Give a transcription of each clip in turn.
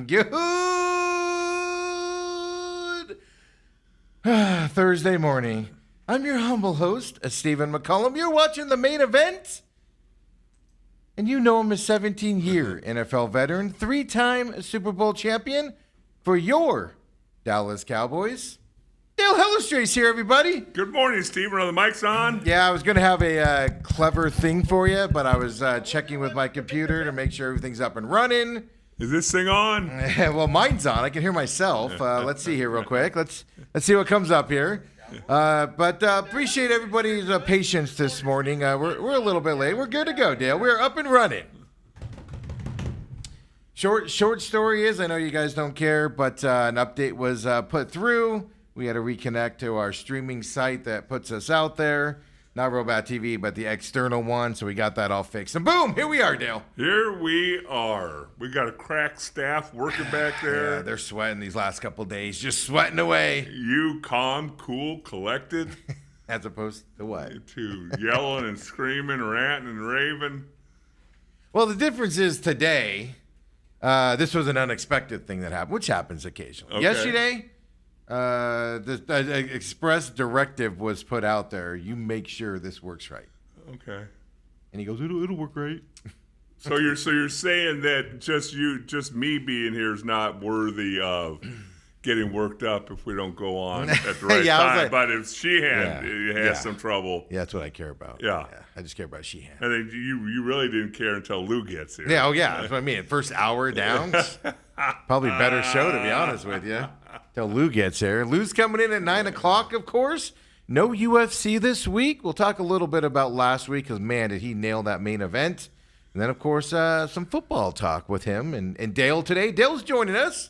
Good Thursday morning. I'm your humble host, Stephen McCollum. You're watching the main event. And you know him as 17-year NFL veteran, 3-time Super Bowl champion for your Dallas Cowboys. Dale Hellestrace here, everybody. Good morning, Stephen. Are the mics on? Yeah, I was going to have a clever thing for you, but I was checking with my computer to make sure everything's up and running. Is this thing on? Well, mine's on. I can hear myself. Let's see here real quick. Let's see what comes up here. But appreciate everybody's patience this morning. We're a little bit late. We're good to go, Dale. We're up and running. Short story is, I know you guys don't care, but an update was put through. We had to reconnect to our streaming site that puts us out there. Not Robot TV, but the external one. So we got that all fixed. And boom, here we are, Dale. Here we are. We got a crack staff working back there. Yeah, they're sweating these last couple of days. Just sweating away. You calm, cool, collected. As opposed to what? To yelling and screaming, ranting and raving. Well, the difference is today, this was an unexpected thing that happened, which happens occasionally. Okay. Yesterday, the express directive was put out there. You make sure this works right. Okay. And he goes, it'll work right. So you're saying that just me being here is not worthy of getting worked up if we don't go on at the right Yeah, time. like, but if Sheehan has some trouble. Yeah, that's what I care about. Yeah. I just care about Sheehan. I think you really didn't care until Lou gets here. Yeah, that's what I mean. First hour down, probably better show, to be honest with you. Till Lou gets here. Lou's coming in at 9 o'clock, of course. No UFC this week. We'll talk a little bit about last week because, man, did he nail that main event. And then, of course, some football talk with him and Dale today. Dale's joining us.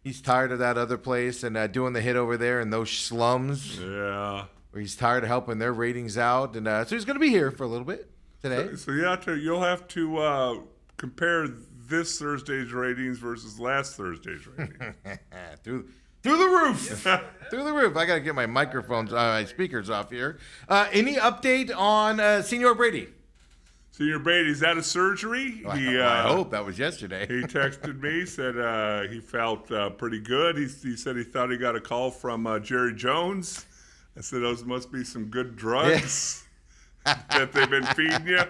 He's tired of that other place and doing the hit over there in those slums. Yeah. Where he's tired of helping their ratings out. And so he's going to be here for a little bit today. So you'll have to compare this Thursday's ratings versus last Thursday's ratings. Through the roof. Through the roof. I got to get my microphones, my speakers off here. Any update on Senior Brady? Senior Brady, is that a surgery? I hope that was yesterday. He texted me, said he felt pretty good. He said he thought he got a call from Jerry Jones. I said, those must be some good drugs that they've been feeding you.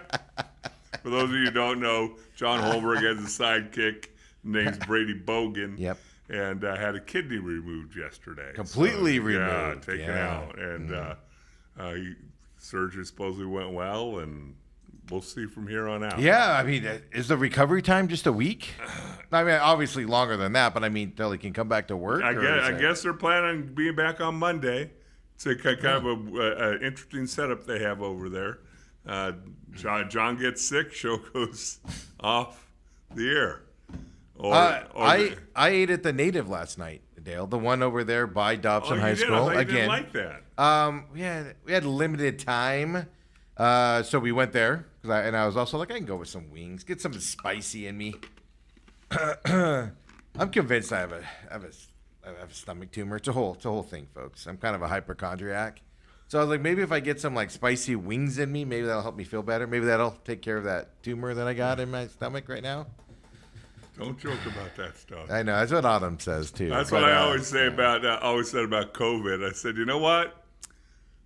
For those of you who don't know, John Holmberg has a sidekick named Brady Bogan. Yep. And had a kidney removed yesterday. Completely removed. Yeah, taken out. And surgery supposedly went well, and we'll see from here on out. Yeah, I mean, is the recovery time just a week? I mean, obviously longer than that, but I mean, till he can come back to work? I guess they're planning on being back on Monday. It's a kind of an interesting setup they have over there. John gets sick, show goes off the air. I ate at the Native last night, Dale. The one over there by Dobson High School. I thought you Again, didn't like that. We had limited time, so we went there. And I was also like, I can go with some wings, get something spicy in me. I'm convinced I have a stomach tumor. It's a whole thing, folks. I'm kind of a hypochondriac. So I was like, maybe if I get some like spicy wings in me, maybe that'll help me feel better. Maybe that'll take care of that tumor that I got in my stomach right now. Don't joke about that stuff. I know. That's what Autumn says, too. That's what I always say about COVID. I said, you know what?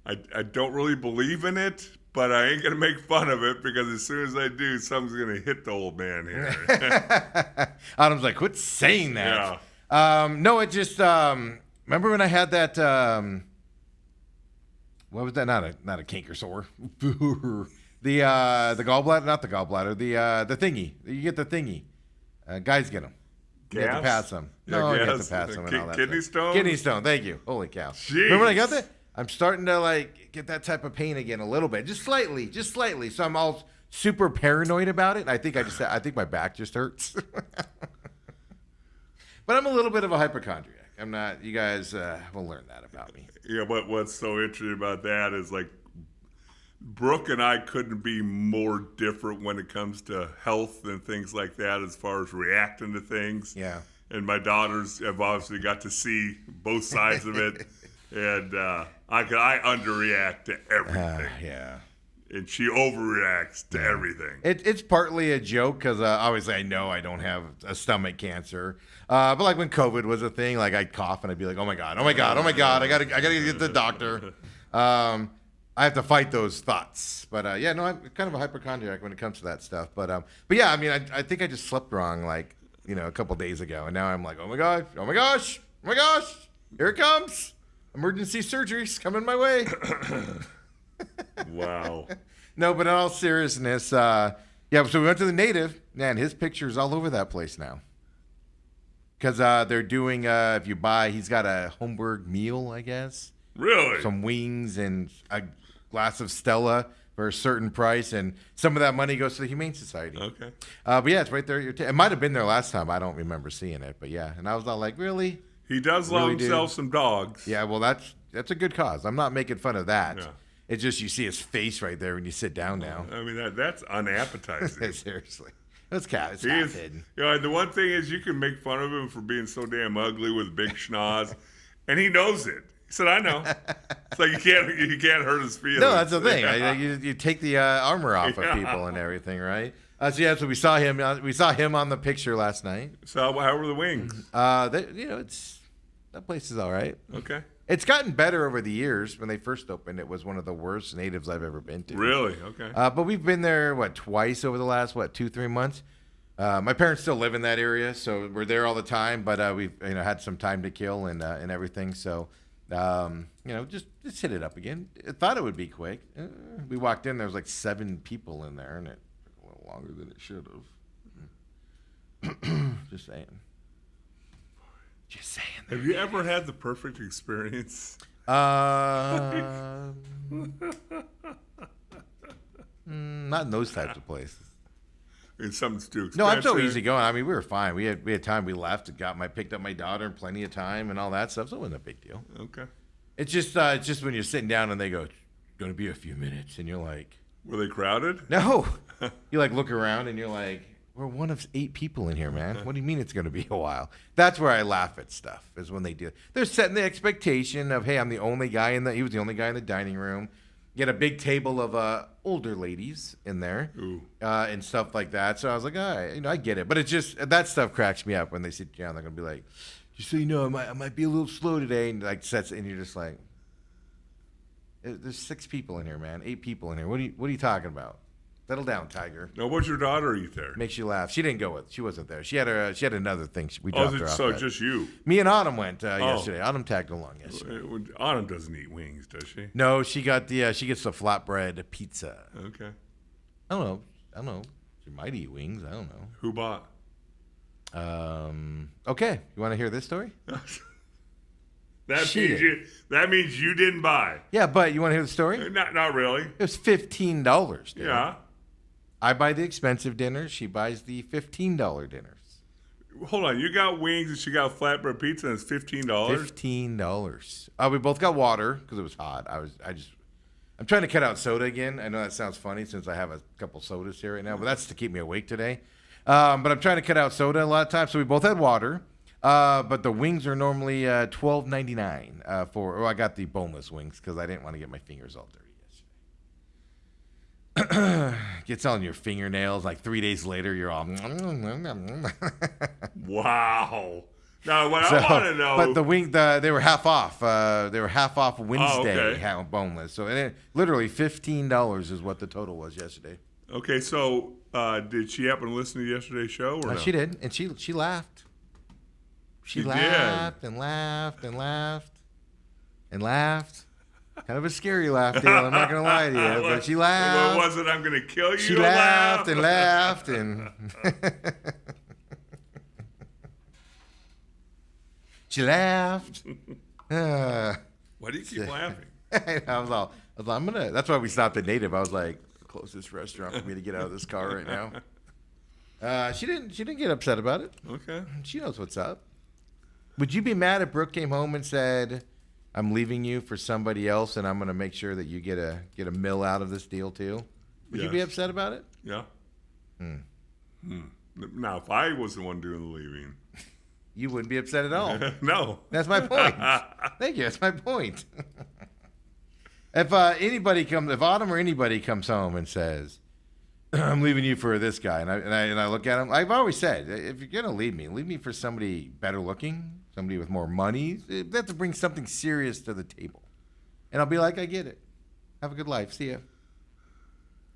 I don't really believe in it, but I ain't going to make fun of it because as soon as I do, something's going to hit the old man here. Autumn's like, quit saying that. Yeah. No, it just, remember when I had that, what was that? Not a canker sore. the gallbladder, not the gallbladder, the thingy. You get the thingy. Guys get them. You have to pass them. No, you have to pass them and all that Kidney stuff. stone? Kidney stone, thank you. Holy cow. Jeez. Remember when I got that? I'm starting to like get that type of pain again a little bit. Just slightly. So I'm all super paranoid about it. I think my back just hurts. But I'm a little bit of a hypochondriac. I'm not, you guys will learn that about me. Yeah, but what's so interesting about that is like Brooke and I couldn't be more different when it comes to health and things like that as far as reacting to things. Yeah. And my daughters have obviously got to see both sides of it. And I underreact to everything. Yeah. and she overreacts to everything. It's partly a joke because obviously I know I don't have a stomach cancer. But like when COVID was a thing, like I'd cough and I'd be like, oh my god, I gotta get to the doctor. I have to fight those thoughts. But yeah, no, I'm kind of a hypochondriac when it comes to that stuff. But yeah, I mean, I think I just slept wrong like a couple days ago, and now I'm like, oh my gosh, here it comes. Emergency surgery's coming my way. Wow. No, but in all seriousness, yeah, so we went to the Native. Man, his picture's all over that place now. Because they're doing, if you buy, he's got a Homburg meal, I guess. Really? Some wings and a glass of Stella for a certain price. And some of that money goes to the Humane Society. Okay. But yeah, it's right there. It might have been there last time. I don't remember seeing it. But yeah, and I was all like, really? He does love Really, himself some dogs. Yeah, well, that's a good cause. I'm not making fun of that. Yeah. It's just you see his face right there when you sit down now. I mean, that's unappetizing. Seriously. It's half He is, hidden. and the one thing is you can make fun of him for being so damn ugly with a big schnoz, and he knows it. He said, I know. It's like you can't hurt his feelings. No, that's the thing. You take the armor off of people and everything, right? So yeah, so we saw him. We saw him on the picture last night. So how were the wings? That place is all right. Okay. It's gotten better over the years. When they first opened, it was one of the worst Natives I've ever been to. Really? Okay. But we've been there twice over the last 2-3 months. My parents still live in that area, so we're there all the time. But we've had some time to kill and everything. So just hit it up again. I thought it would be quick. We walked in, there was like 7 people in there, and it took a little longer than it should have. Just saying. Have you ever had the perfect experience? Not in those types of places. It's something's too expensive. No, I'm so easy going. I mean, we were fine. We had time. We left and picked up my daughter and plenty of time and all that stuff. So it wasn't a big deal. Okay. It's just when you're sitting down and they go, it's going to be a few minutes, and you're like, were they crowded? no. You look around and you're like, we're one of 8 people in here, man. What do you mean it's going to be a while? That's where I laugh at stuff, is when they do. They're setting the expectation of, hey, I'm the only guy he was the only guy in the dining room. You had a big table of older ladies in there and stuff like that. So I was like, all right, I get it. But it just, that stuff cracks me up when they sit down. They're going to be like, just so you know, I might be a little slow today. And and you're just like, there's 6 people in here, man. 8 people in here. What are you talking about? Settle down, Tiger. Now, what'd your daughter eat there? Makes you laugh. She didn't go with. She wasn't there. She had another thing. We dropped her off. So at. just you? Me and Autumn went yesterday. Autumn tagged along yesterday. Autumn doesn't eat wings, does she? No, she got she gets the flatbread pizza. Okay. I don't know. She might eat wings. I don't know. Who bought? Okay. You want to hear this story? That means you didn't buy. Yeah, but you want to hear the story? Not really. It was $15. Dude. Yeah. I buy the expensive dinners. She buys the $15 dinners. Hold on. You got wings and she got flatbread pizza and it's $15? $15. We both got water because it was hot. I'm trying to cut out soda again. I know that sounds funny since I have a couple sodas here right now, but that's to keep me awake today. But I'm trying to cut out soda a lot of times. So we both had water. But the wings are normally $12.99 I got the boneless wings because I didn't want to get my fingers all dirty yesterday. Gets on your fingernails. Like 3 days later, you're all. Wow. Now, what I want to know. But they were half off. They were half off Wednesday, okay. Boneless. So literally $15 is what the total was yesterday. Okay, so did she happen to listen to yesterday's show or no? She did, and she laughed. She laughed and laughed and laughed and laughed. Kind of a scary laugh, Dale. I'm not going to lie to you, but she laughed. What was it? I'm going to kill you. She laughed and laughed and she laughed. Why do you keep laughing? I was like, I'm gonna. That's why we stopped at Native. I was like, closest restaurant for me to get out of this car right now. She didn't get upset about it. Okay. She knows what's up. Would you be mad if Brooke came home and said, I'm leaving you for somebody else, and I'm going to make sure that you get a mill out of this deal too? Would you be upset about it? Yeah. Now, if I was the one doing the leaving, you wouldn't be upset at all. No. That's my point. Thank you. That's my point. If if Autumn or anybody comes home and says, I'm leaving you for this guy, and I look at him, I've always said, if you're going to leave me for somebody better looking, somebody with more money. They have to bring something serious to the table. And I'll be like, I get it. Have a good life. See ya.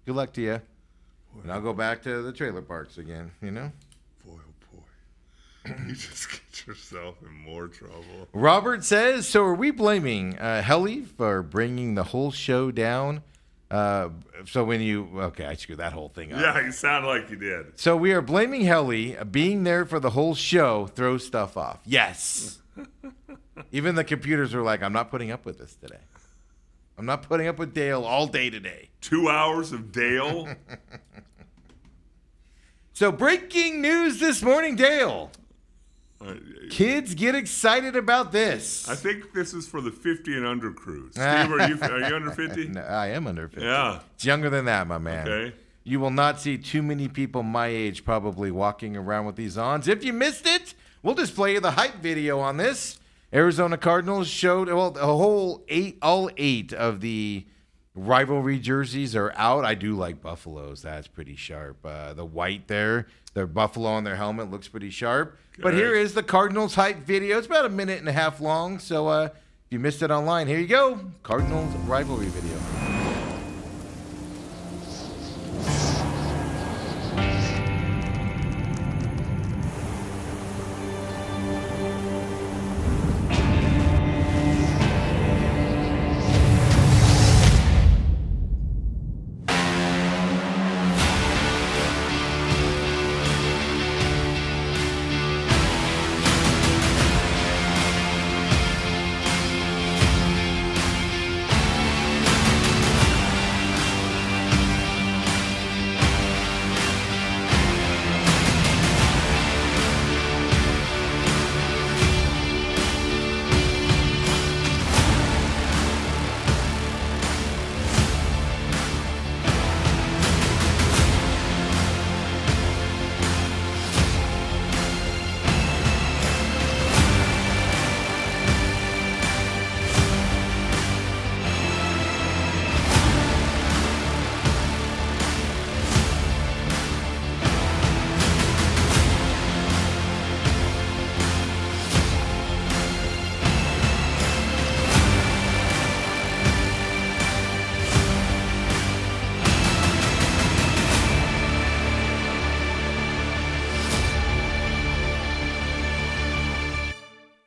Good luck to you. And I'll go back to the trailer parks again, you know? Boy, oh boy. You just get yourself in more trouble. Robert says, so are we blaming Helly for bringing the whole show down? So when okay, I screwed that whole thing up. Yeah, you sound like you did. So we are blaming Helly. Being there for the whole show throws stuff off. Yes. Even the computers were like, I'm not putting up with this today. I'm not putting up with Dale all day today. 2 hours of Dale. So breaking news this morning, Dale. Kids get excited about this. I think this is for the 50 and under cruise. Steve, are you under 50? No, I am under 50. Yeah. It's younger than that, my man. Okay. You will not see too many people my age probably walking around with these on. If you missed it, we'll display you the hype video on this. Arizona Cardinals showed, all eight of the rivalry jerseys are out. I do like Buffalo's. That's pretty sharp. The white there, their Buffalo on their helmet looks pretty sharp. Okay. But here is the Cardinals hype video. It's about 1.5 minutes long. So if you missed it online, here you go. Cardinals rivalry video.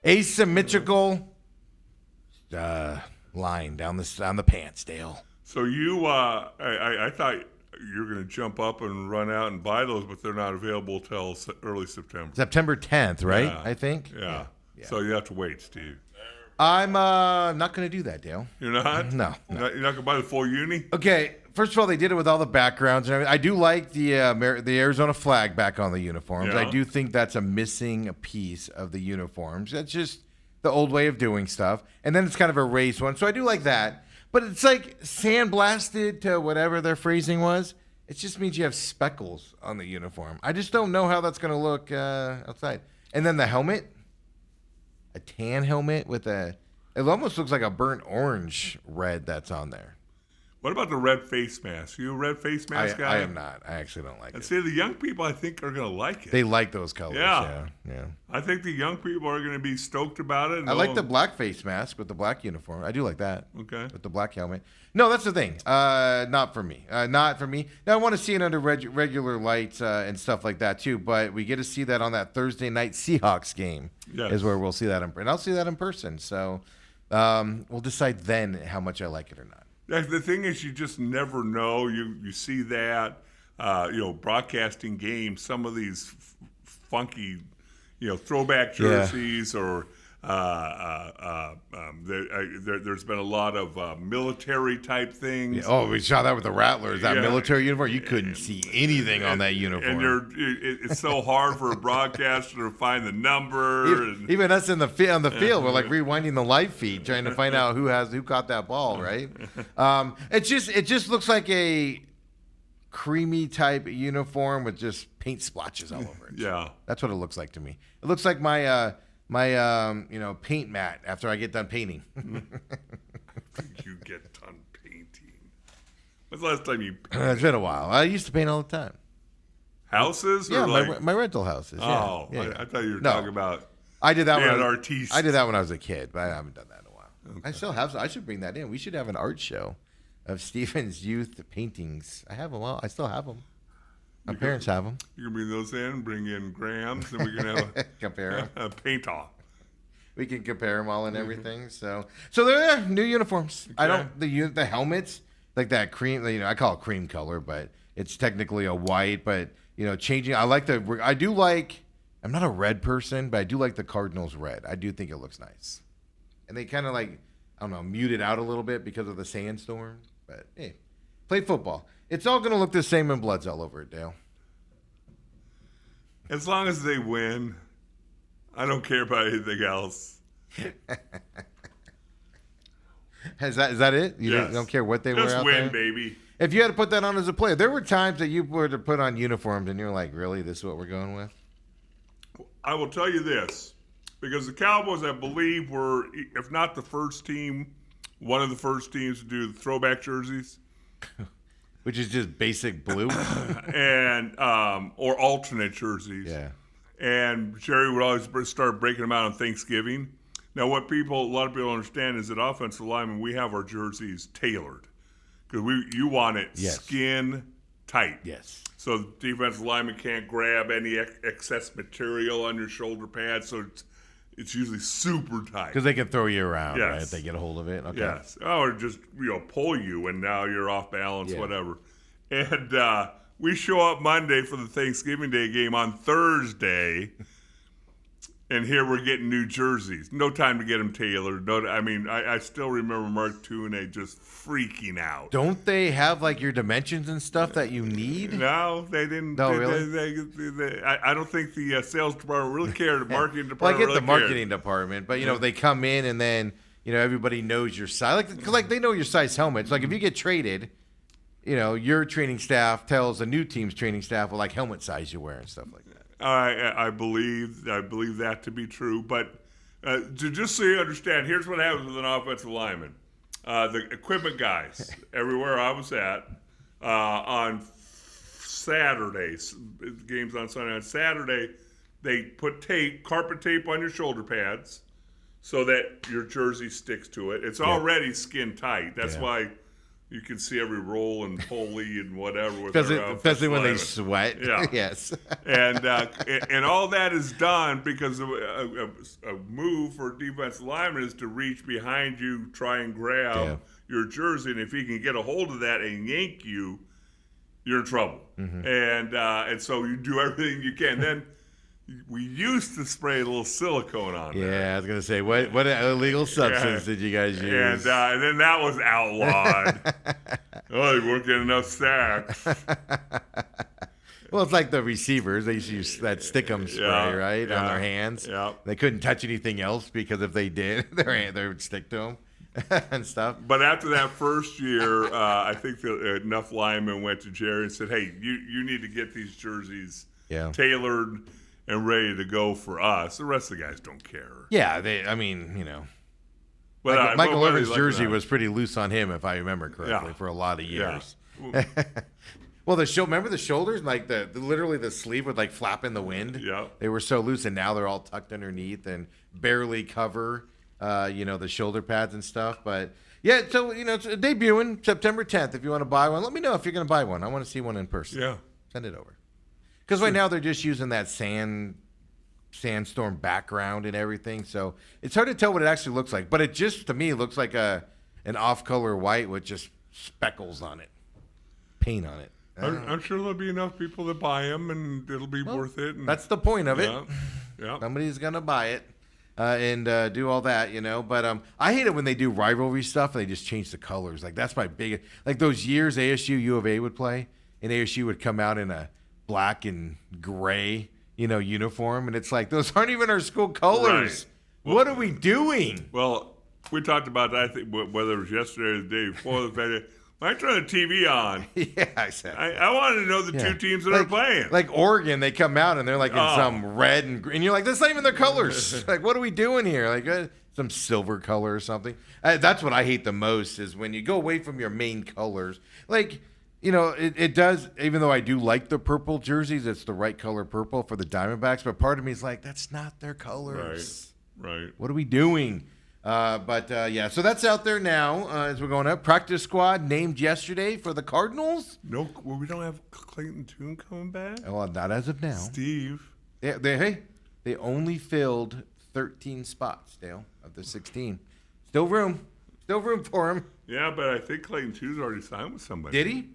Asymmetrical line down the pants, Dale. So you, I thought you were going to jump up and run out and buy those, but they're not available till early September. September 10th, right? Yeah. I think. Yeah. So you have to wait, Steve. I'm not going to do that, Dale. You're not? No. You're not going to buy the full uni? Okay. First of all, they did it with all the backgrounds and everything. I do like the Arizona flag back on the uniforms. Yeah. I do think that's a missing piece of the uniforms. That's just the old way of doing stuff. And then it's kind of a raised one. So I do like that. But it's like sandblasted to whatever their phrasing was. It just means you have speckles on the uniform. I just don't know how that's going to look outside. And then the helmet, a tan helmet with it almost looks like a burnt orange red that's on there. What about the red face mask? You a red face mask guy? I am not. I actually don't like it. See, the young people, I think, are going to like it. They like those colors. Yeah. I think the young people are going to be stoked about it. I like the black face mask with the black uniform. I do like that. Okay. With the black helmet. No, that's the thing. Not for me. Not for me. Now, I want to see it under regular lights and stuff like that, too. But we get to see that on that Thursday night Seahawks game. Yes. Is where we'll see that. And I'll see that in person. So we'll decide then how much I like it or not. The thing is, you just never know. You see that, broadcasting games, some of these funky, throwback jerseys or there's been a lot of military type things. Yeah. Oh, we saw that with the Rattlers, that military uniform. You couldn't see anything on that uniform. And it's so hard for a broadcaster to find the number. Even us on the field, we're like rewinding the live feed, trying to find out who caught that ball, right? It just looks like a creamy type uniform with just paint splotches all over it. Yeah. That's what it looks like to me. It looks like my paint mat after I get done painting. You you get done painting? When's the last time you It's been a while. I used to paint all the time. houses? Yeah, or like, my rental houses. Yeah. oh, Yeah. I thought you were No. talking about I did that being when an I, artiste. I did that when I was a kid, but I haven't done that in a while. I still have. I should bring that in. We should have an art show of Stephen's youth paintings. I have them all. I still have them. My parents have them. You can bring those in, bring in grams, and we can have Compare them. a paint-off. We can compare them all and everything. So they're there. New uniforms. I don't the helmets like that cream. I call it cream color, but it's technically a white. But changing. I do like. I'm not a red person, but I do like the Cardinals red. I do think it looks nice, and they kind of mute it out a little bit because of the sandstorm. But hey, play football. It's all gonna look the same when blood's all over it, Dale. As long as they win, I don't care about anything else. Is that it? You Yes. don't care what they wear Just out win, there? baby. If you had to put that on as a player, there were times that you were to put on uniforms and you're like, really, this is what we're going with? I will tell you this, because the Cowboys, I believe, were, if not the first team, one of the first teams to do the throwback jerseys. Which is just basic blue. And or alternate jerseys. Yeah. And Jerry would always start breaking them out on Thanksgiving. Now, what a lot of people understand is that offensive linemen, we have our jerseys tailored because you want it skin tight. Yes. So the defensive lineman can't grab any excess material on your shoulder pads. So it's usually super tight. Because they can throw you around, Yes. right? If they get a hold of it. Okay. Yes. Or just, pull you and now you're off balance, Yeah. whatever. And we show up Monday for the Thanksgiving Day game on Thursday. And here we're getting new jerseys. No time to get them tailored. I still remember Mark Tune just freaking out. Don't they have your dimensions and stuff that you need? No, they didn't. No, really? I don't think the sales department really cared. The marketing Well, I department get really the marketing department, but they come in and then everybody knows your size. Like they know your size helmets. Like if you get traded, your training staff tells the new team's training staff what helmet size you wear and stuff like that. I believe that to be true. But just so you understand, here's what happens with an offensive lineman. The equipment guys, everywhere I was at, on Saturdays, games on Sunday, on Saturday, they put carpet tape on your shoulder pads so that your jersey sticks to it. It's already skin tight. That's why you can see every roll and pulley and whatever. Especially when they sweat. Yeah. Yes. And all that is done because of a move for defensive lineman is to reach behind you, try and grab your jersey, and if he can get a hold of that and yank you, you're in trouble. Mm-hmm. And so you do everything you can. Then we used to spray a little silicone on there. Yeah, I was gonna say, what illegal substance did you guys use? And then that was outlawed. Oh, they weren't getting enough sacks. Well, it's like the receivers. They used to use that stickum spray, right, on their hands. Yeah. They couldn't touch anything else because if they did, they would stick to them and stuff. But after that first year, I think enough linemen went to Jerry and said, "Hey, you need to get these jerseys tailored and ready to go for us. The rest of the guys don't care." Yeah, But Michael Irvin's jersey was pretty loose on him, if I remember correctly, Yeah. for a lot of years. Yeah. Well, remember the shoulders, literally the sleeve would flap in the wind. Yeah. They were so loose, and now they're all tucked underneath and barely cover, the shoulder pads and stuff. But yeah, so it's debuting September 10th. If you want to buy one, let me know if you're going to buy one. I want to see one in person. Yeah. Send it over. Because right now they're just using that sandstorm background and everything, so it's hard to tell what it actually looks like. But it just, to me, looks like an off-color white with just speckles on it, paint on it. I'm sure there'll be enough people that buy them, and it'll be worth it. And, That's the point of it. Yeah. Somebody's gonna buy it and do all that, But I hate it when they do rivalry stuff and they just change the colors. That's my big, those years ASU U of A would play, and ASU would come out in a black and gray, uniform, and it's those aren't even our school colors. Right. What are we doing? Well, we talked about that, I think, whether it was yesterday or the day before, the fact that I turn the TV on. Yeah, I said. I wanted to know the two teams that are playing. Like Oregon, they come out and they're like in some red and green. You're like, that's not even their colors. Like, what are we doing here? Like some silver color or something. That's what I hate the most is when you go away from your main colors. Like, you know, it does, even though I do like the purple jerseys, it's the right color purple for the Diamondbacks. But part of me is like, that's not their colors. Right. What are we doing? Yeah, so that's out there now as we're going up. Practice squad named yesterday for the Cardinals. No, well, we don't have Clayton Tune coming back. Well, not as of now. Steve. Yeah, they only filled 13 spots, Dale, of the 16. Still room for him. Yeah, but I think Clayton Tune's already signed with somebody. Did he?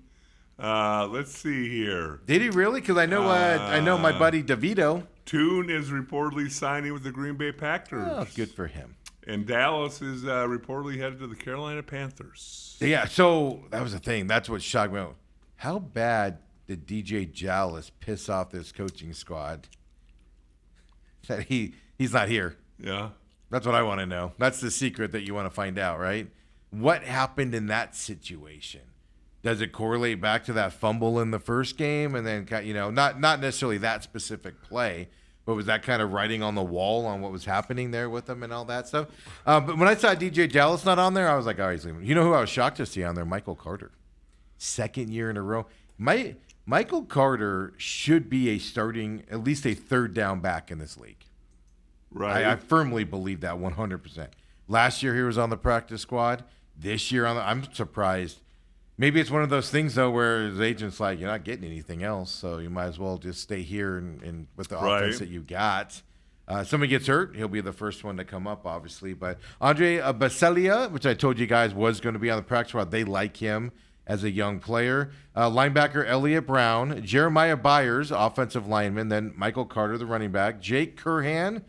Let's see here. Did he really? Because I know my buddy DeVito. Tune is reportedly signing with the Green Bay Packers. Oh, good for him. And Dallas is reportedly headed to the Carolina Panthers. Yeah, so that was the thing. That's what shocked me. How bad did DJ Dallas piss off this coaching squad that he's not here? Yeah. That's what I want to know. That's the secret that you want to find out, right? What happened in that situation? Does it correlate back to that fumble in the first game and then, you know, not necessarily that specific play, but was that kind of writing on the wall on what was happening there with them and all that stuff? But when I saw DJ Dallas not on there, I was like, all right, he's leaving. You know who I was shocked to see on there? Michael Carter. Second year in a row. Michael Carter should be a starting, at least a third down back in this league. Right. I firmly believe that 100%. Last year he was on the practice squad. This year I'm surprised. Maybe it's one of those things though where his agent's like, you're not getting anything else, so you might as well just stay here and with the offense that you got. Somebody gets hurt, he'll be the first one to come up, obviously. But Andre Baselia, which I told you guys was going to be on the practice squad, they like him as a young player. Linebacker Elliott Brown, Jeremiah Byers, offensive lineman, then Michael Carter, the running back, Jake Curhan,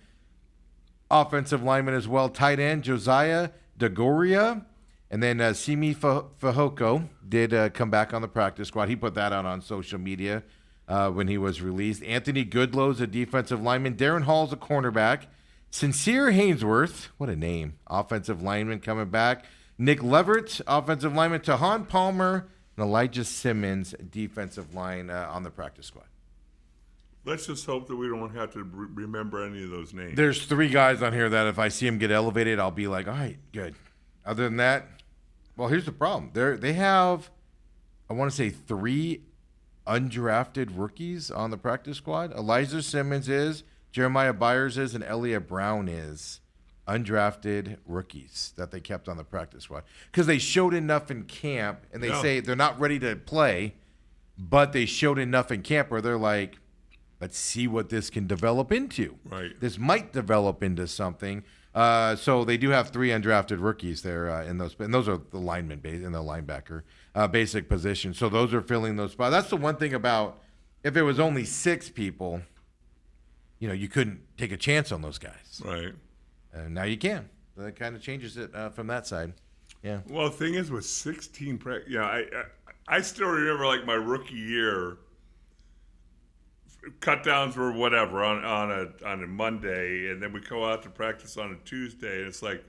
offensive lineman as well, tight end Josiah DeGoria, and then Simi Fehoko did come back on the practice squad. He put that out on social media when he was released. Anthony Goodlow's a defensive lineman. Darren Hall's a cornerback. Sincere Hainsworth, what a name, offensive lineman coming back. Nick Leverett, offensive lineman. Tahan Palmer and Elijah Simmons, defensive line on the practice squad. Let's just hope that we don't have to remember any of those names. There's 3 guys on here that if I see them get elevated, I'll be like, all right, good. Other than that, well, here's the problem. They have, I want to say, 3 undrafted rookies on the practice squad. Elijah Simmons is, Jeremiah Byers is, and Elliott Brown is undrafted rookies that they kept on the practice squad. Because they showed enough in camp, and they say they're not ready to play, but they showed enough in camp where they're like, let's see what this can develop into. Right. This might develop into something. So they do have 3 undrafted rookies there and those are the linemen and the linebacker basic position. So those are filling those spots. That's the one thing about if it was only 6 people, you know, you couldn't take a chance on those guys. Right. And now you can. So that kind of changes it from that side. Yeah. Well, the thing is with 16 I still remember like my rookie year. Cut downs were whatever on a Monday, and then we go out to practice on a Tuesday, and it's like,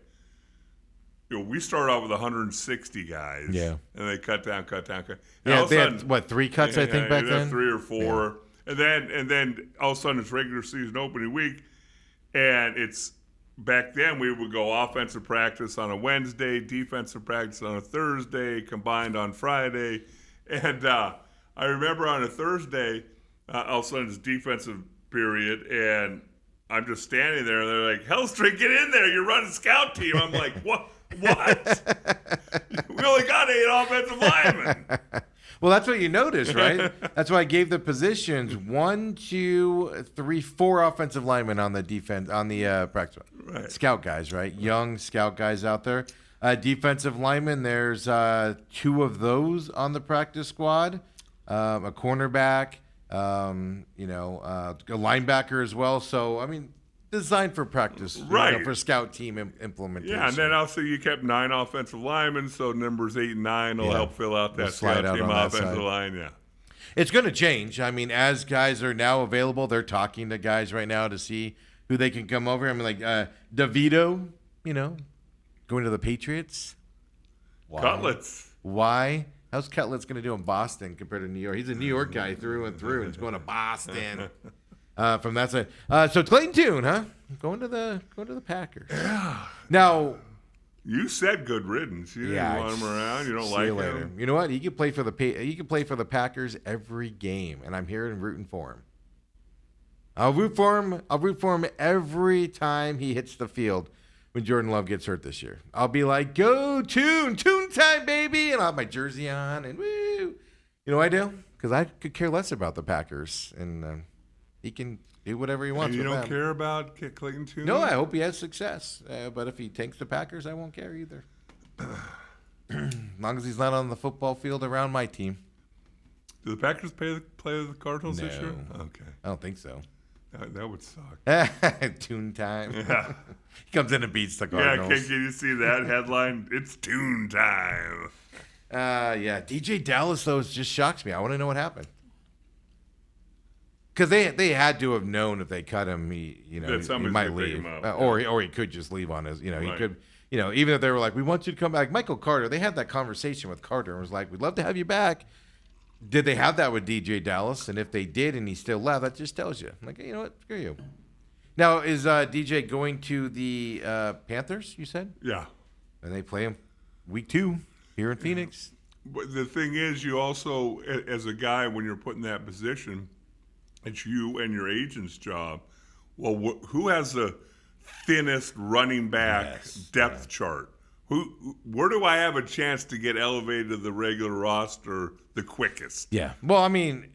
you know, we start off with 160 guys, and they cut down. Yeah, they had what 3 cuts I think back then, 3 or 4, and then all of a sudden it's regular season opening week, and it's back then we would go offensive practice on a Wednesday, defensive practice on a Thursday, combined on Friday, and I remember on a Thursday. All of a sudden it's defensive period, and I'm just standing there, and they're like, Hellstreak, get in there. You're running scout team. I'm like, what? We only got 8 offensive linemen. Well, that's what you noticed, right? That's why I gave the positions 1, 2, 3, 4 offensive linemen on the defense, on the practice. Right. Scout guys, right? Young scout guys out there. Defensive linemen, there's 2 of those on the practice squad. A cornerback. A linebacker as well. So, I mean, designed for practice, right? For scout team implementation. Yeah, and then also you kept 9 offensive linemen, so numbers 8 and 9 will help fill out that scout team offensive line. Yeah, it's going to change. I mean, as guys are now available, they're talking to guys right now to see who they can come over. I mean, like DeVito, going to the Patriots. Cutlets. Why? How's Cutlets going to do in Boston compared to New York? He's a New York guy through and through, and he's going to Boston. From that side, so Clayton Tune, huh? Going to the Packers. Yeah. Now, You said good riddance. You didn't want him around. You don't see like you later. him. You know what? He could play for the Packers every game, and I'm here and rooting for him. I'll root for him every time he hits the field when Jordan Love gets hurt this year. I'll be like, go Tune time, baby, and I'll have my jersey on and woo. You know what I do? Because I could care less about the Packers, and he can do whatever he wants. And you with don't them. care about Clayton Tune? No, I hope he has success. But if he tanks the Packers, I won't care either. As long as he's not on the football field around my team. Do the Packers play the Cardinals this year? No. Okay. I don't think so. That would suck. Tune time. Yeah. He comes in and beats the Yeah, Cardinals. can you see that headline? It's Tune time. Yeah. DJ Dallas, though, just shocks me. I want to know what happened. Because they had to have known if they cut him, he somebody's might gonna pick leave, him up, or he could just leave on his. He Right. could, even if they were like, "We want you to come back," Michael Carter. They had that conversation with Carter and was like, "We'd love to have you back." Did they have that with DJ Dallas? And if they did, and he still left, that just tells you, like, you know what, screw you. Now, is DJ going to the Panthers? You said, Yeah. and they play him week 2 here in Phoenix. But the thing is, you also, as a guy, when you're put in that position, it's you and your agent's job. Well, who has the thinnest running back depth chart? Where do I have a chance to get elevated to the regular roster the quickest? Yeah. Well, I mean,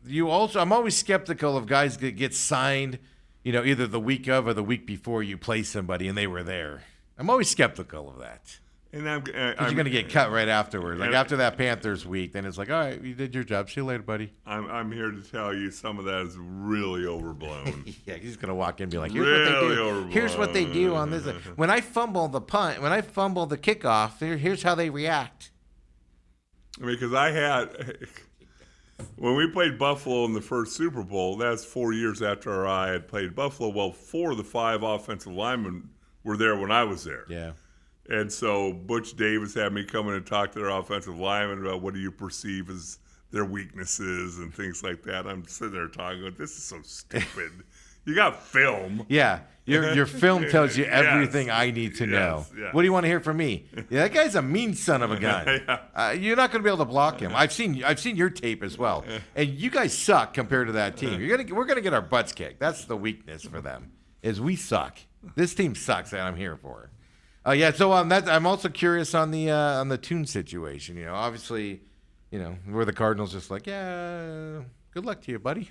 I'm always skeptical of guys that get signed, either the week of or the week before you play somebody and they were there. I'm always skeptical of that. And Because you're going to get cut right afterwards. Like after that Panthers week, then it's like, all right, you did your job. See you later, buddy. I'm here to tell you some of that is really overblown. Yeah, he's going to walk in and be like, Really here's what they do on this. When I fumble the punt, when I fumble the kickoff, here's how they react. Because when we played Buffalo in the first Super Bowl, that's 4 years after I had played Buffalo. Well, 4 of the 5 offensive linemen were there when I was there. Yeah. And so Butch Davis had me come in and talk to their offensive linemen about what do you perceive as their weaknesses and things like that. I'm sitting there talking, this is so stupid. You got film. Yeah, your film tells you everything Yes. I need to know. Yes. What do you want to hear from me? Yeah, that guy's a mean son of a gun. You're not going to be able to block him. I've seen your tape as well, and you guys suck compared to that team. We're gonna get our butts kicked. That's the weakness for them, is we suck. This team sucks, and I'm here for it. Yeah. So I'm also curious on the Tune situation. Obviously, where the Cardinals just like, yeah, good luck to you, buddy.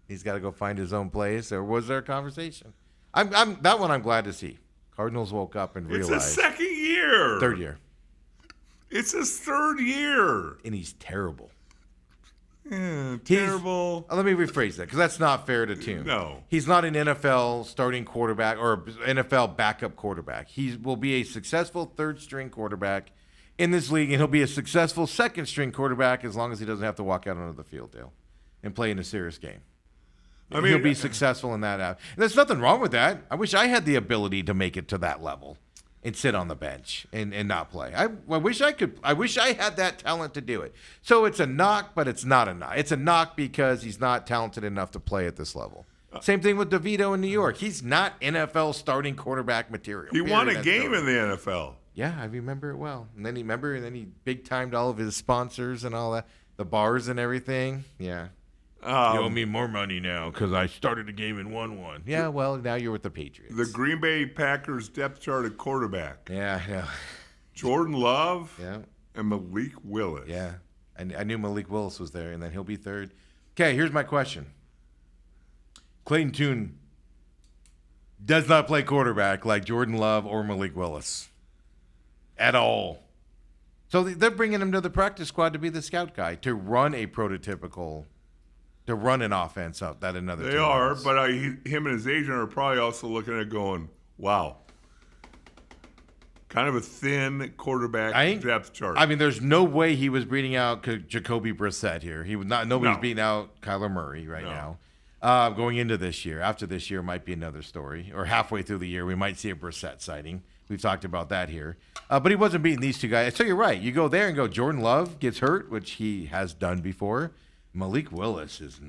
He's got to go find his own place. Or was there a conversation? I'm that one I'm glad to see. Cardinals woke up and It's realized. his second year. Third year. It's his third year. And he's terrible. Yeah, terrible. Let me rephrase that because that's not fair to Tune. No. He's not an NFL starting quarterback or NFL backup quarterback. He will be a successful third-string quarterback in this league, and he'll be a successful second-string quarterback as long as he doesn't have to walk out onto the field, Dale, and play in a serious game. I mean, He'll be successful in that. And there's nothing wrong with that. I wish I had the ability to make it to that level and sit on the bench and not play. I wish I could. I wish I had that talent to do it. So it's a knock, but it's not a knock. It's a knock because he's not talented enough to play at this level. Same thing with DeVito in New York. He's not NFL starting quarterback material. he won a Period. game That's in the NFL. Yeah, I remember it well. And then he big timed all of his sponsors and all that, the bars and everything. Yeah. You owe me more money now because I started a game and won one. Yeah, well, now you're with the Patriots. The Green Bay Packers depth chart at quarterback. Yeah. Jordan Love Yeah. and Malik Willis. Yeah. I knew Malik Willis was there, and then he'll be third. Okay, here's my question. Clayton Tune does not play quarterback like Jordan Love or Malik Willis at all. So they're bringing him to the practice squad to be the scout guy, to run a prototypical, to run an offense up that another They team are, runs. but him and his agent are probably also looking at it going, wow. Kind of a thin quarterback depth chart. I mean, there's no way he was beating out Jacoby Brissett here. He was not. Nobody's No. beating out Kyler Murray right No. now. Going into this year, after this year might be another story. Or halfway through the year, we might see a Brissett sighting. We've talked about that here. But he wasn't beating these two guys. So you're right. You go there and go, Jordan Love gets hurt, which he has done before. Malik Willis is...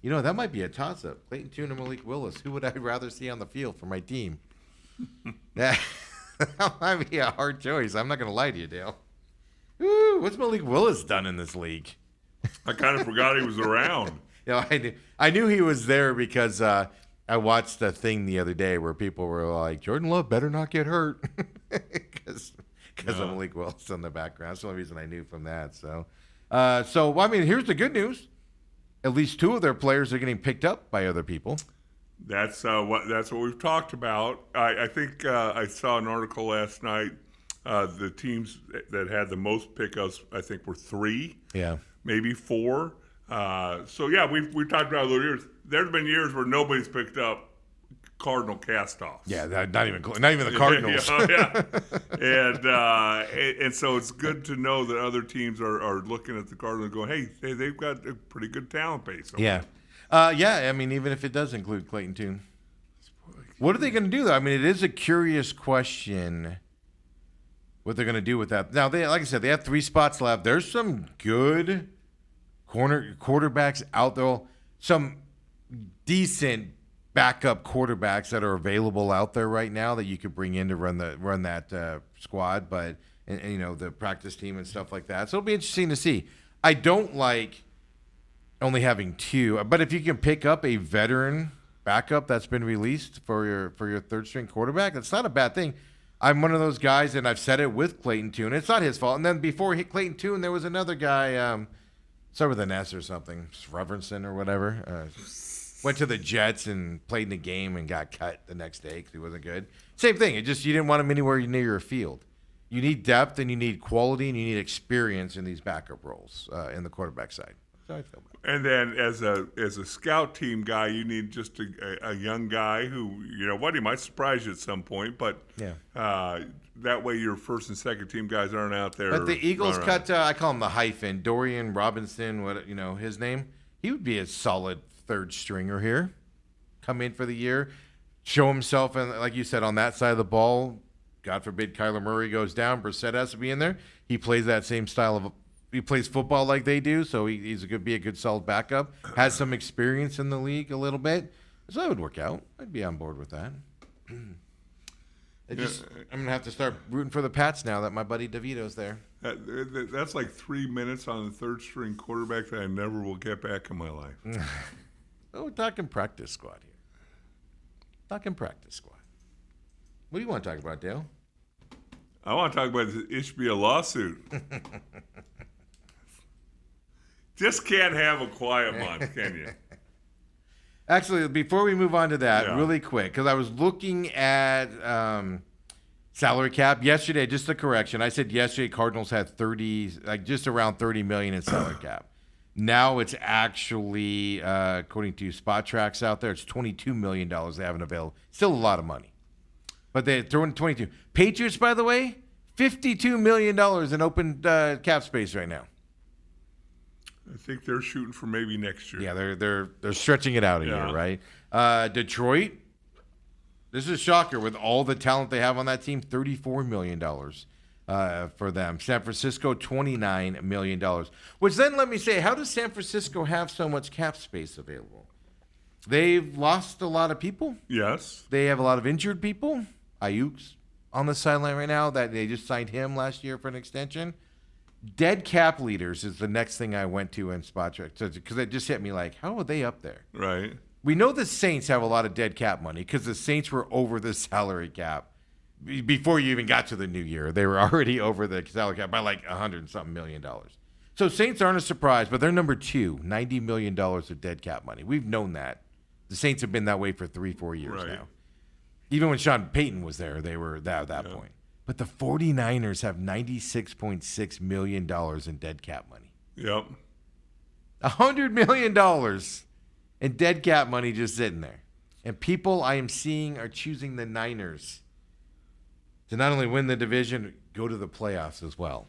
You know, that might be a toss-up. Clayton Tune and Malik Willis. Who would I rather see on the field for my team? that might be a hard choice. I'm not going to lie to you, Dale. Ooh, what's Malik Willis done in this league? I kind of forgot he was around. You know, I knew he was there because I watched a thing the other day where people were like, Jordan Love better not get hurt because of Malik Willis in the background. That's the only reason I knew from that. So, I mean, here's the good news. At least two of their players are getting picked up by other people. That's what we've talked about. I think I saw an article last night. The teams that had the most pickups, I think, were 3. Yeah. Maybe 4. So yeah, we've talked about it a little years. There's been years where nobody's picked up Cardinal castoffs. Yeah, not even the Cardinals. And so it's good to know that other teams are looking at the Cardinals and going, hey, they've got a pretty good talent base. Yeah. I mean, even if it does include Clayton Tune. What are they going to do, though? I mean, it is a curious question what they're going to do with that. Now, like I said, they have 3 spots left. There's some good quarterbacks out there. Some decent backup quarterbacks that are available out there right now that you could bring in to run that squad, but and you know, the practice team and stuff like that. So it'll be interesting to see. I don't like only having 2, but if you can pick up a veteran backup that's been released for your third string quarterback, that's not a bad thing. I'm one of those guys, and I've said it with Clayton Tune. It's not his fault. And then before Clayton Tune, there was another guy, start with an S or something, Reverenson or whatever. Went to the Jets and played in a game and got cut the next day because he wasn't good. Same thing. You didn't want him anywhere near your field. You need depth and you need quality and you need experience in these backup roles in the quarterback side. So I feel bad. And then as a scout team guy, you need just a young guy who, you know what, he might surprise you at some point, but that way your first and second team guys aren't out there. But the Eagles cut, I call him the hyphen, Dorian Robinson, his name. He would be a solid third stringer here. Come in for the year, show himself, and like you said, on that side of the ball. God forbid Kyler Murray goes down, Brissett has to be in there. He plays that same style of. He plays football like they do, so he's going to be a good, solid backup. Has some experience in the league a little bit, so that would work out. I'd be on board with that. I'm going to have to start rooting for the Pats now that my buddy DeVito's there. That's like 3 minutes on the third string quarterback that I never will get back in my life. We're talking practice squad here. Talking practice squad. What do you want to talk about, Dale? I want to talk about the Ishbia lawsuit. Just can't have a quiet month, can you? Actually, before we move on to that, really quick, because I was looking at salary cap yesterday. Just a correction, I said yesterday Cardinals had just around $30 million in salary cap. Now it's actually, according to Spot Tracks out there, it's $22 million they haven't available. Still a lot of money, but they're throwing 22. Patriots, by the way, $52 million in open cap space right now. I think they're shooting for maybe next year. Yeah, they're stretching it out a year, right? Detroit, this is a shocker with all the talent they have on that team, $34 million for them. San Francisco, $29 million. Which then let me say, how does San Francisco have so much cap space available? They've lost a lot of people. Yes. They have a lot of injured people. Ayuk's on the sideline right now. That they just signed him last year for an extension. Dead cap leaders is the next thing I went to in Spot Track because it just hit me like, how are they up there? Right. We know the Saints have a lot of dead cap money because the Saints were over the salary cap before you even got to the new year. They were already over the salary cap by like $100-something million. So Saints aren't a surprise, but they're number 2, $90 million of dead cap money. We've known that. The Saints have been that way for 3-4 years now. Even when Sean Payton was there, they were at that point. But the 49ers have $96.6 million in dead cap money. Yep. $100 million in dead cap money just sitting there. And people I am seeing are choosing the Niners to not only win the division, go to the playoffs as well.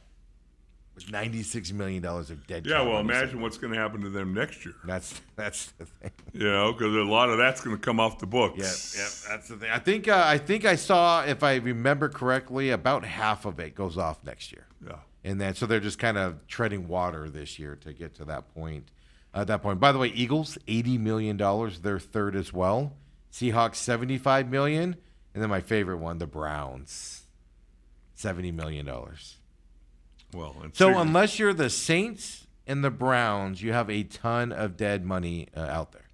with $96 million of dead. Yeah, cat well, money. imagine what's going to happen to them next year. That's the thing. You know, because a lot of that's going to come off the Yeah, books. that's the thing. I think I saw, if I remember correctly, about half of it goes off next year. Yeah. And then so they're just kind of treading water this year to get to that point. At that point, by the way, Eagles $80 million, they're third as well. Seahawks $75 million, and then my favorite one, the Browns, $70 million. Well, and So unless you're the Saints and the Browns, you have a ton of dead money out there.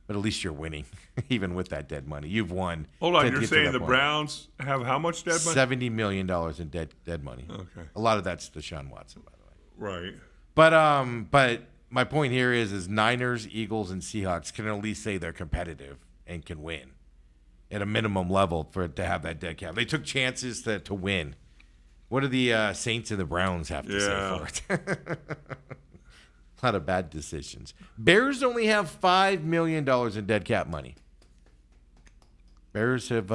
But at least you're winning, even with that dead money. You've won. hold on, to you're get to saying that the point. Browns have how much dead money? $70 million in dead money. Okay. A lot of that's Deshaun Watson, by the way. Right. But my point here is Niners, Eagles, and Seahawks can at least say they're competitive and can win at a minimum level for it to have that dead cap. They took chances to win. What do the Saints and the Browns have to say for it? A lot of bad decisions. Bears only have $5 million in dead cap money. Bears have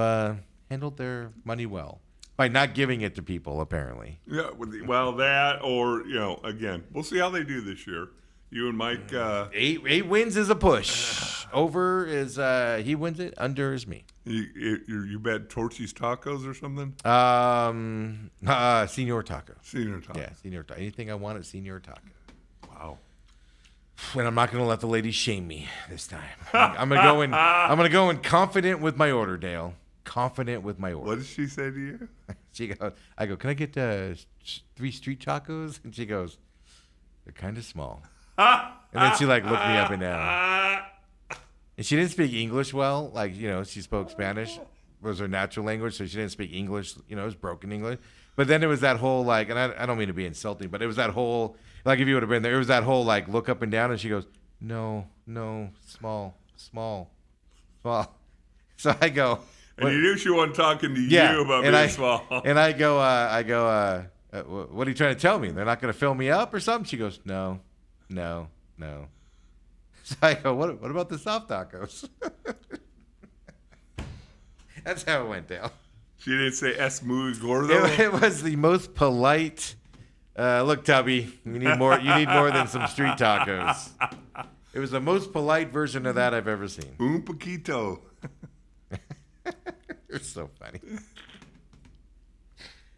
handled their money well by not giving it to people, apparently. Yeah, well, that or, again, we'll see how they do this year. You and Mike. Eight wins is a push. Over is he wins it. Under is me. You bet Torchy's Tacos or something? Senior Taco. Senior Taco. Yeah, Senior Taco. Anything I want at Senior Taco. Wow. And I'm not going to let the ladies shame me this time. I'm going to go in. I'm going to go in confident with my order, Dale. Confident with my order. What did she say to you? She goes. I go. Can I get 3 street tacos? And she goes. They're kind of small. And then she looked me up and down. And she didn't speak English well. She spoke Spanish. Was her natural language, so she didn't speak English. It was broken English. But then it was that whole and I don't mean to be insulting, but it was that whole if you would have been there, it was that whole look up and down, and she goes, no, small. So I go. And you knew she wasn't talking to Yeah, you about and being I- small. And I go, what are you trying to tell me? They're not going to fill me up or something? She goes, no. So I go, what about the soft tacos? That's how it went down. She didn't say es muy gordo. It was the most polite. Look, Tubby, you need more. You need more than some street tacos. It was the most polite version of that I've ever seen. Un poquito. You're so funny.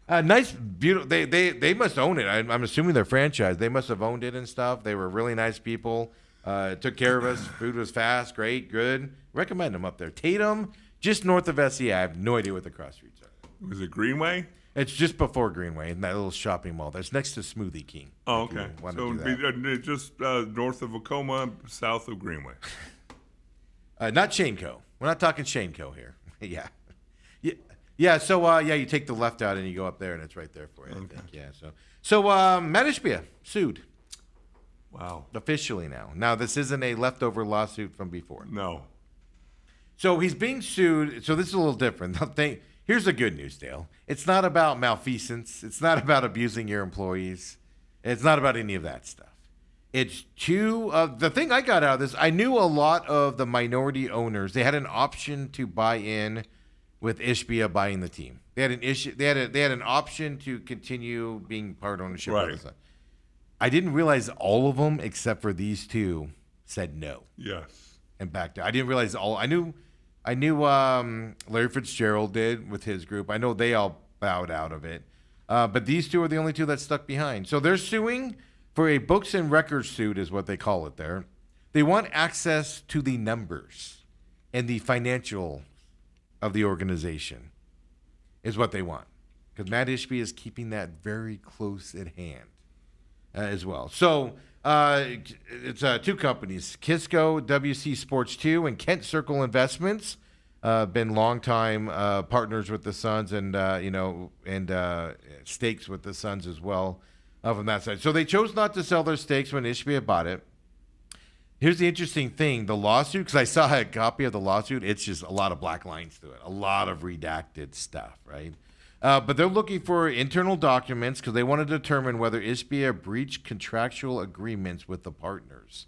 Nice, beautiful. They must own it. I'm assuming they're franchised. They must have owned it and stuff. They were really nice people. Took care of us. Food was fast, great, good. Recommend them up there. Tatum, just north of SE. I have no idea what the cross streets are. Was it Greenway? It's just before Greenway in that little shopping mall. That's next to Smoothie King. Oh, if you okay. wanna So do it'd that. be just north of Vacoma, south of Greenway. Not Shaneco. We're not talking Shaneco here. Yeah. So you take the left out and you go up there, and it's right there for you. I think. Yeah. So Matt Ishbia sued Wow. officially now. Now this isn't a leftover lawsuit from before. No. So he's being sued. So this is a little different. Here's the good news, Dale. It's not about malfeasance. It's not about abusing your employees. It's not about any of that stuff. It's the thing I got out of this, I knew a lot of the minority owners. They had an option to buy in with Ishbia buying the team. They had an option to continue being part ownership Right. of the side. I didn't realize all of them, except for these two, said no Yes. and backed out. I didn't realize all. I knew Larry Fitzgerald did with his group. I know they all bowed out of it. But these two are the only two that stuck behind. So they're suing for a books and records suit is what they call it there. They want access to the numbers and the financial of the organization is what they want. Because Matt Ishbia is keeping that very close at hand as well. So it's two companies, Kisco, WC Sports 2, and Kent Circle Investments. Been longtime partners with the Suns and stakes with the Suns as well from that side. So they chose not to sell their stakes when Ishbia bought it. Here's the interesting thing. The lawsuit, because I saw a copy of the lawsuit, it's just a lot of black lines to it, a lot of redacted stuff, right? But they're looking for internal documents because they want to determine whether Ishbia breached contractual agreements with the partners.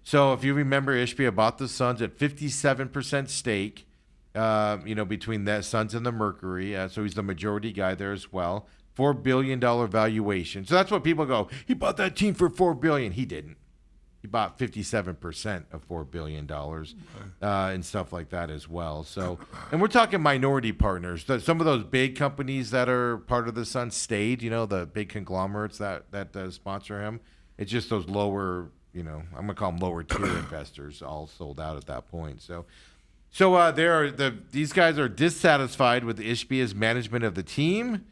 So if you remember, Ishbia bought the Suns at 57% stake, between the Suns and the Mercury. So he's the majority guy there as well $4 billion valuation. So that's what people go, he bought that team for $4 billion. He didn't. He bought 57% of $4 billion and stuff like that as well. So, and we're talking minority partners. Some of those big companies that are part of the Sun stayed, the big conglomerates that sponsor him. It's just those lower, I'm going to call them lower tier investors all sold out at that point. So these guys are dissatisfied with Ishbia's management of the team.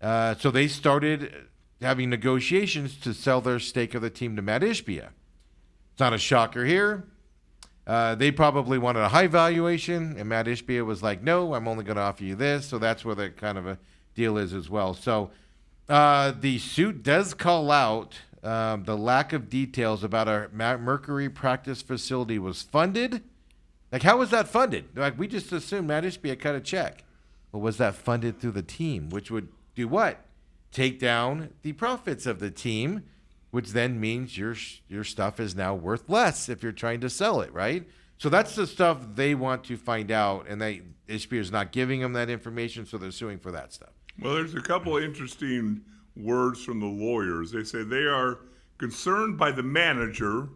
So they started having negotiations to sell their stake of the team to Matt Ishbia. It's not a shocker here. They probably wanted a high valuation, and Matt Ishbia was like, no, I'm only going to offer you this. So that's where the kind of a deal is as well. So the suit does call out the lack of details about our Mercury practice facility was funded. Like, how was that funded? Like, we just assumed Matt Ishbia cut a check. But was that funded through the team, which would do what? Take down the profits of the team, which then means your stuff is now worth less if you're trying to sell it, right? So that's the stuff they want to find out, and Ishbia is not giving them that information, so they're suing for that stuff. Well, there's a couple of interesting words from the lawyers. They say they are concerned by the manager,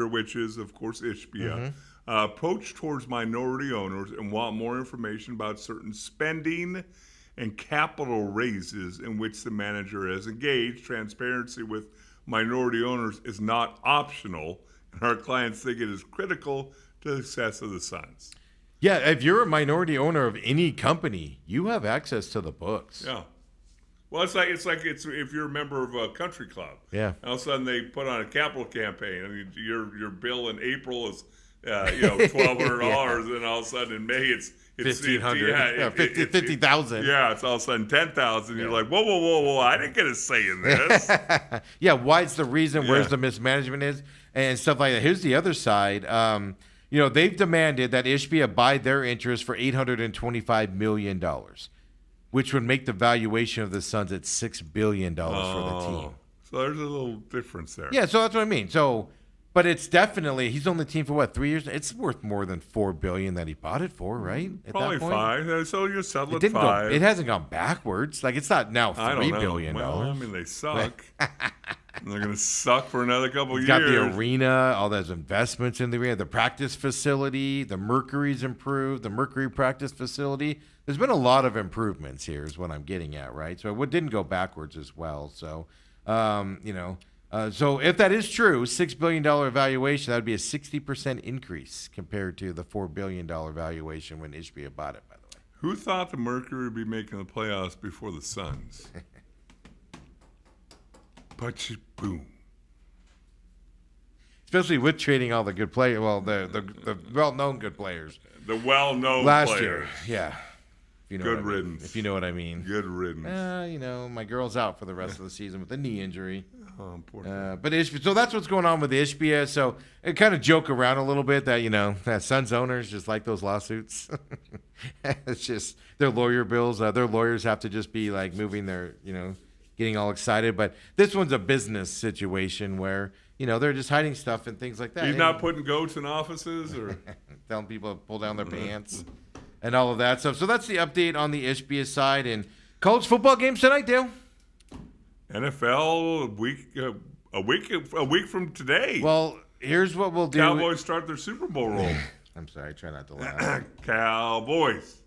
which is, of course, Ishbia, approach towards minority owners and want more information about certain spending and capital raises in which the manager has engaged. Transparency with minority owners is not optional, and our clients think it is critical to the success of the Suns. Yeah, if you're a minority owner of any company, you have access to the books. Yeah. Well, it's like if you're a member of a country club. Yeah. All of a sudden they put on a capital campaign. I mean, your bill in April is $1,200, and all of a sudden in May it's $1,500. 50,000. Yeah, it's all of a sudden $10,000. You're like, whoa! I didn't get a say in this. Yeah, why's the reason? Where's the mismanagement is and stuff like that. Here's the other side. They've demanded that Ishbia buy their interest for $825 million, which would make the valuation of the Suns at $6 billion for the team. So there's a little difference there. Yeah, so that's what I mean. So, but it's definitely, he's on the team for 3 years? It's worth more than $4 billion that he bought it for, right? At Probably that point? 5. So you settle at 5. It hasn't gone backwards. Like, it's not now $3 billion. Well, I mean, they suck. And they're going to suck for another couple years. Got the arena, all those investments in the arena, the practice facility, the Mercury's improved, the Mercury practice facility. There's been a lot of improvements here is what I'm getting at, right? So it didn't go backwards as well. So, so if that is true, $6 billion valuation, that would be a 60% increase compared to the $4 billion valuation when Ishbia bought it, by the way. Who thought the Mercury would be making the playoffs before the Suns? But boom. Especially with trading all the good players, well, the well-known good players. The well-known last players. year, yeah. Good riddance. If you know what I mean. Good riddance. My girl's out for the rest of the season with a knee injury. Oh, poor thing. But so that's what's going on with the Ishbia. So I kind of joke around a little bit that, that Suns owners just like those lawsuits. It's just their lawyer bills. Their lawyers have to just be like moving their, getting all excited. But this one's a business situation where, they're just hiding stuff and things like that. He's not putting goats in offices or telling people to pull down their pants and all of that stuff. So that's the update on the Ishbia side. And college football games tonight, Dale. NFL a week from today. Well, here's what we'll do. Cowboys start their Super Bowl roll. I'm sorry, I try not to laugh. Cowboys.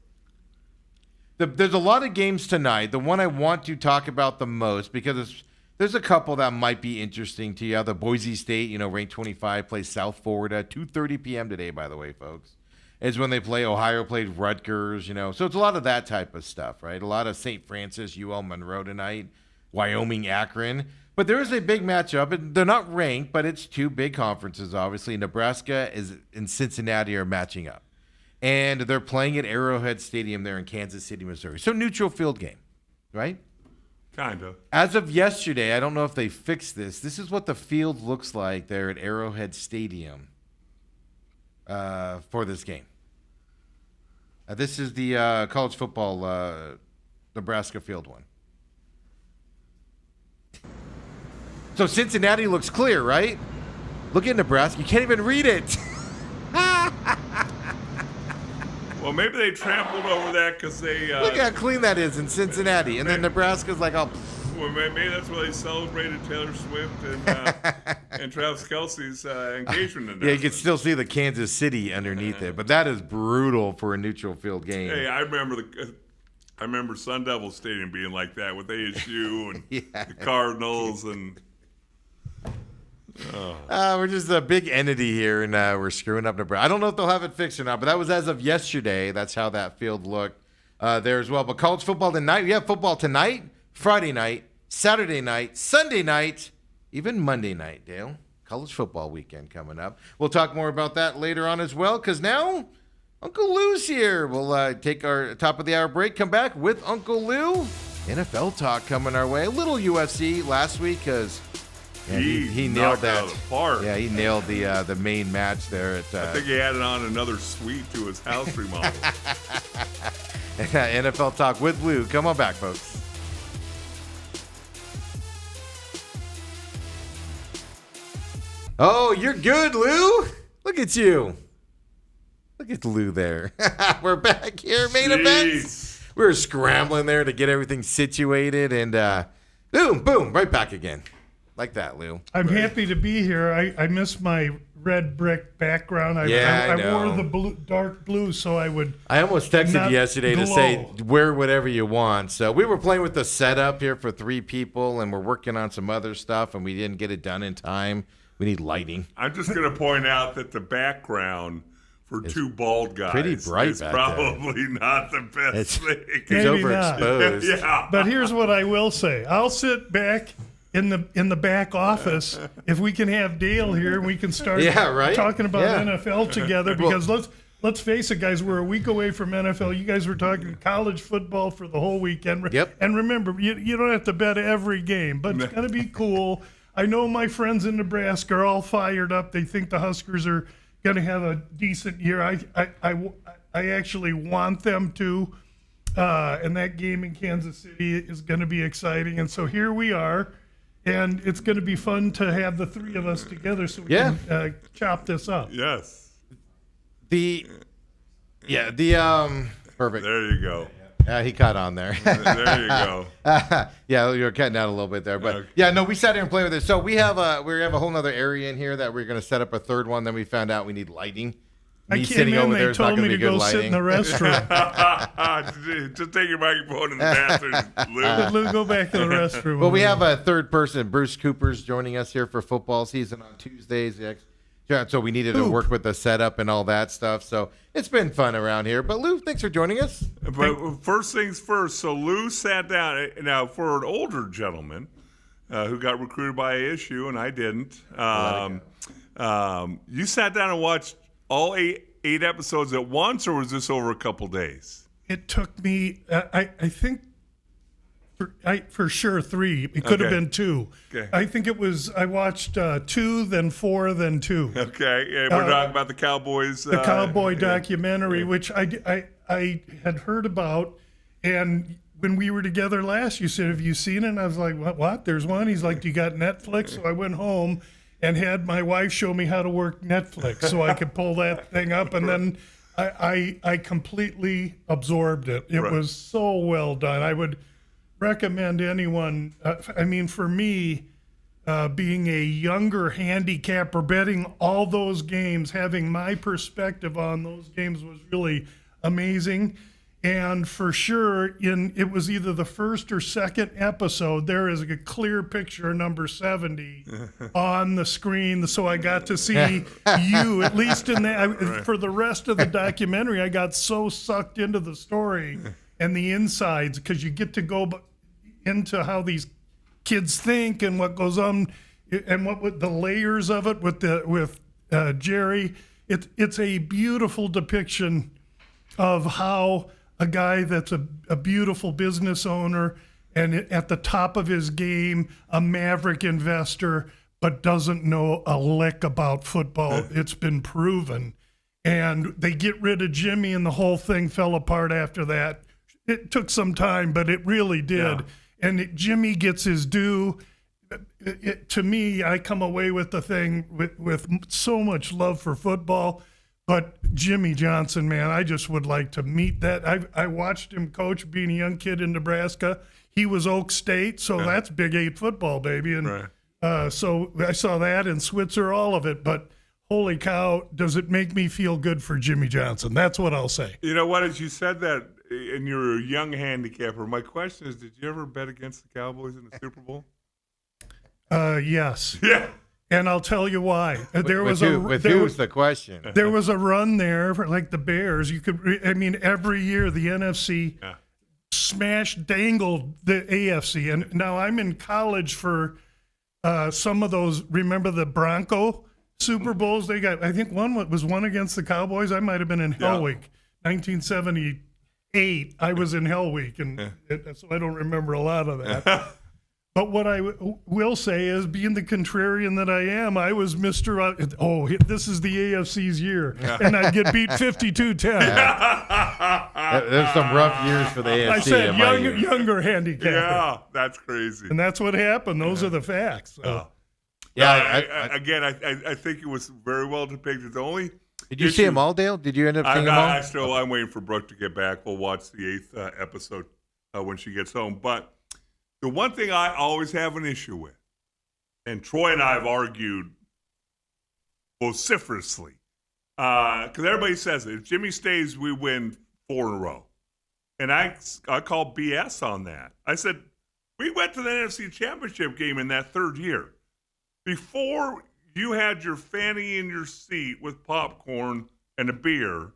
There's a lot of games tonight. The one I want to talk about the most, because there's a couple that might be interesting to you. The Boise State, ranked 25, plays South Florida, 2:30 p.m. today, by the way, folks. Is when they play. Ohio played Rutgers, So it's a lot of that type of stuff, right? A lot of St. Francis, UL Monroe tonight, Wyoming, Akron. But there is a big matchup, and they're not ranked, but it's two big conferences, obviously. Nebraska and Cincinnati are matching up. And they're playing at Arrowhead Stadium there in Kansas City, Missouri. So neutral field game, right? Kind of. As of yesterday, I don't know if they fixed this. This is what the field looks like there at Arrowhead Stadium for this game. This is the college football Nebraska field one. So Cincinnati looks clear, right? Look at Nebraska. You can't even read it. Well, maybe they trampled over that because they. Look how clean that is in Cincinnati. And then Nebraska's like, oh, Well, maybe that's why they celebrated Taylor Swift and Travis Kelce's engagement. yeah, you announcement. can still see the Kansas City underneath it. But that is brutal for a neutral field game. Hey, I remember Sun Devil Stadium being like that with ASU and the Cardinals and. We're just a big entity here, and we're screwing up Nebraska. I don't know if they'll have it fixed or not, but that was as of yesterday. That's how that field looked there as well. But college football tonight, we have football tonight, Friday night, Saturday night, Sunday night, even Monday night, Dale. College football weekend coming up. We'll talk more about that later on as well, because now Uncle Lou's here. We'll take our top of the hour break, come back with Uncle Lou. NFL talk coming our way. A little UFC last week because he nailed that. Out of the park. Yeah, he nailed the main match there at I think he added on another suite to his house remodel. NFL talk with Lou. Come on back, folks. Oh, you're good, Lou. Look at you. Look at Lou there. We're back here, main events. We were scrambling there to get everything situated, and boom, right back again. Like that, Lou. I'm happy to be here. I miss my red brick background. I know. wore the dark blue so I would. I almost texted not you yesterday to glow. say wear whatever you want. So we were playing with the setup here for 3 people, and we're working on some other stuff, and we didn't get it done in time. We need lighting. I'm just going to point out that the background for 2 bald guys pretty bright is back probably not the best thing. It's Maybe not. overexposed. Yeah. But here's what I will say. I'll sit back in the back office if we can have Dale here and we can start talking about NFL together, because let's face it, guys, we're a week away from NFL. You guys were talking college football for the whole weekend. Yep. And remember, you don't have to bet every game, but it's going to be cool. I know my friends in Nebraska are all fired up. They think the Huskers are going to have a decent year. I actually want them to. And that game in Kansas City is going to be exciting. And so here we are. And it's going to be fun to have the 3 of us together so we can chop this up. Yes. Perfect. There you go. He caught on there. There you go. Yeah, you were cutting out a little bit there, but Okay. we sat here and played with it. So we have a whole nother area in here that we're going to set up a third one. Then we found out we need lighting. I Me came sitting in, over there they is not told going me to to be good go sit in the lighting. restroom. Just take your microphone in the bathroom, Lou. Lou, go back to the restroom. Well, we have a third person, Bruce Cooper's joining us here for football season on Tuesdays. Yeah, so we needed to work with the setup and all that stuff. So it's been fun around here. But Lou, thanks for joining us. But first things first, so Lou sat down. Now, for an older gentleman who got recruited by ASU, and I didn't, you sat down and watched all eight episodes at once, or was this over a couple days? It took me, I think, for sure 3. It could have been 2. Okay. I think it was, I watched 2, then 4, then 2. Okay, yeah, we're talking about the Cowboys. The Cowboy documentary, which I had heard about, and when we were together last, you said, "Have you seen it?" And I was like, "What? There's one." He's like, "Do you got Netflix?" So I went home and had my wife show me how to work Netflix so I could pull that thing up, and then I completely absorbed it. It was so well done. I would recommend anyone. For me, being a younger handicapper, betting all those games, having my perspective on those games was really amazing. And for sure, it was either the first or second episode, there is a clear picture of number 70 on the screen. So I got to see you, at least in that. For the rest of the documentary, I got so sucked into the story and the insides, because you get to go into how these kids think and what goes on and what the layers of it with Jerry. It's a beautiful depiction of how a guy that's a beautiful business owner and at the top of his game, a maverick investor, but doesn't know a lick about football. It's been proven. And they get rid of Jimmy and the whole thing fell apart after that. It took some time, but it really did. Yeah. And Jimmy gets his due. To me, I come away with the thing with so much love for football. But Jimmy Johnson, man, I just would like to meet that. I watched him coach being a young kid in Nebraska. He was Oak State, so that's Big 8 football, baby. And so I saw that in Switzer, all of it. But holy cow, does it make me feel good for Jimmy Johnson? That's what I'll say. You know what? As you said that, and you're a young handicapper, my question is, did you ever bet against the Cowboys in the Super Bowl? Yes. Yeah. And I'll tell you why. Who's the question? There was a run there for like the Bears. You could, I mean, every year the NFC dangled the AFC. And now I'm in college for some of those. Remember the Bronco Super Bowls they got? I think one was one against the Cowboys. I might have been in Hell Week, 1978. I was in Hell Week, and so I don't remember a lot of that. But what I will say is, being the contrarian that I am, I was Mr. This is the AFC's year. And I'd get beat 52-10. There's some rough years for the AFC. I said younger handicapper. Yeah, that's crazy. And that's what happened. Those are the facts. So. I think it was very well depicted. The only Did you see them all, Dale? Did you end up seeing them all? I'm waiting for Brooke to get back. We'll watch the 8th episode when she gets home. But the one thing I always have an issue with, and Troy and I have argued vociferously, because everybody says it. If Jimmy stays, we win 4 in a row. And I call BS on that. I said, we went to the NFC Championship game in that 3rd year. Before you had your fanny in your seat with popcorn and a beer,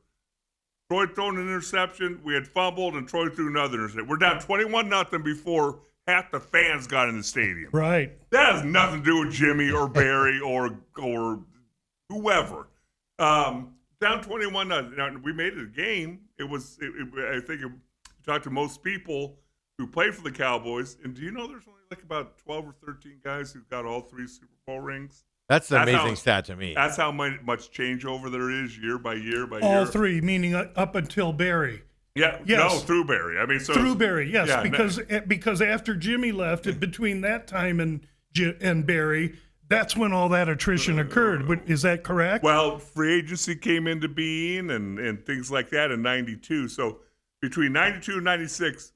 Troy threw an interception, we had fumbled, and Troy threw another interception. We're down 21-0 before half the fans got in the stadium. Right. That has nothing to do with Jimmy or Barry or whoever. Down 21-0. Now, we made it a game. I think you talk to most people who play for the Cowboys, and do you know there's only like about 12 or 13 guys who got all 3 Super Bowl rings? That's an amazing stat to me. That's how much changeover there is year by year by year. All 3, meaning up until Barry. Yeah, yes. No, through Barry. I mean, so through Barry, yes, yeah, because after Jimmy left, between that time and Barry, that's when all that attrition occurred. Is that correct? Well, free agency came into being and things like that in '92. So between '92 and '96,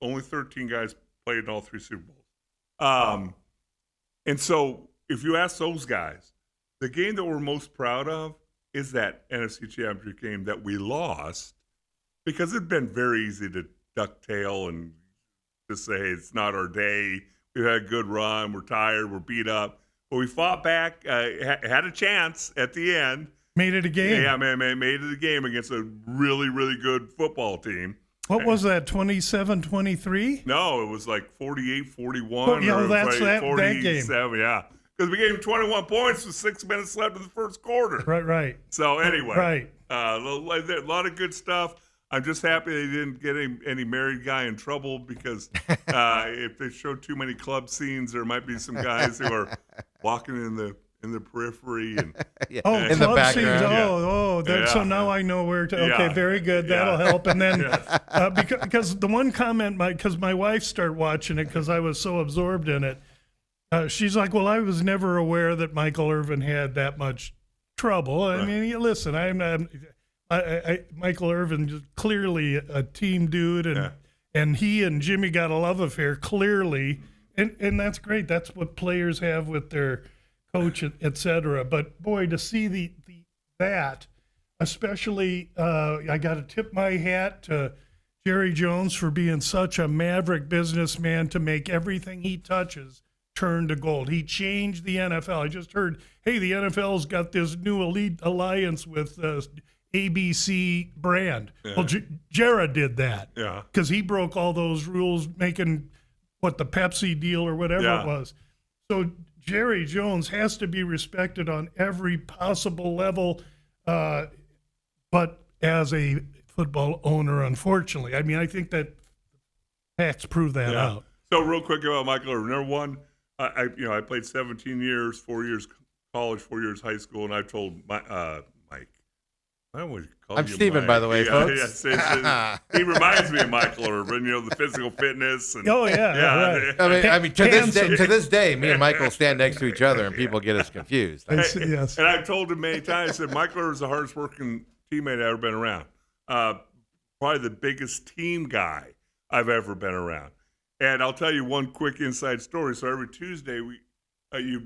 only 13 guys played in all 3 Super Bowls. And so if you ask those guys, the game that we're most proud of is that NFC Championship game that we lost, because it'd been very easy to ducktail and just say, hey, it's not our day. We've had a good run. We're tired. We're beat up. But we fought back, had a chance at the end. Made it a game. Yeah, man, made it a game against a really, really good football team. What was that, 27-23? No, it was like 48-41. Oh, yeah, that's that game. Yeah. Because we gave him 21 points with 6 minutes left in the first quarter. Right. So anyway, right. A lot of good stuff. I'm just happy they didn't get any married guy in trouble, because if they show too many club scenes, there might be some guys who are walking in the periphery and in the background. So now I know where to. Okay, very good. That'll help. And then because the one comment, because my wife started watching it because I was so absorbed in it. She's like, well, I was never aware that Michael Irvin had that much trouble. I mean, listen, Michael Irvin is clearly a team dude, and he and Jimmy got a love affair clearly, and that's great. That's what players have with their coach, et cetera. But boy, to see that, especially, I got to tip my hat to Jerry Jones for being such a maverick businessman to make everything he touches turn to gold. He changed the NFL. I just heard, hey, the NFL's got this new elite alliance with ABC brand. Yeah. Well, Jared did that because he broke all those rules, making the Pepsi deal or whatever it was. So Jerry Jones has to be respected on every possible level, but as a football owner, unfortunately. I mean, I think that facts prove that out. So real quick about Michael Irvin. Number one, I played 17 years, 4 years college, 4 years high school, and I told Mike, I always call I'm you Steven, Mike. by the way, folks. He reminds me of Michael Irvin, the physical fitness. And, Oh, yeah, right. I mean, to Handsome. this day, me and Michael stand next to each other, and people get us confused. Yes. And I've told him many times, I said, Michael Irvin's the hardest working teammate I've ever been around. Probably the biggest team guy I've ever been around. And I'll tell you one quick inside story. So every Tuesday, you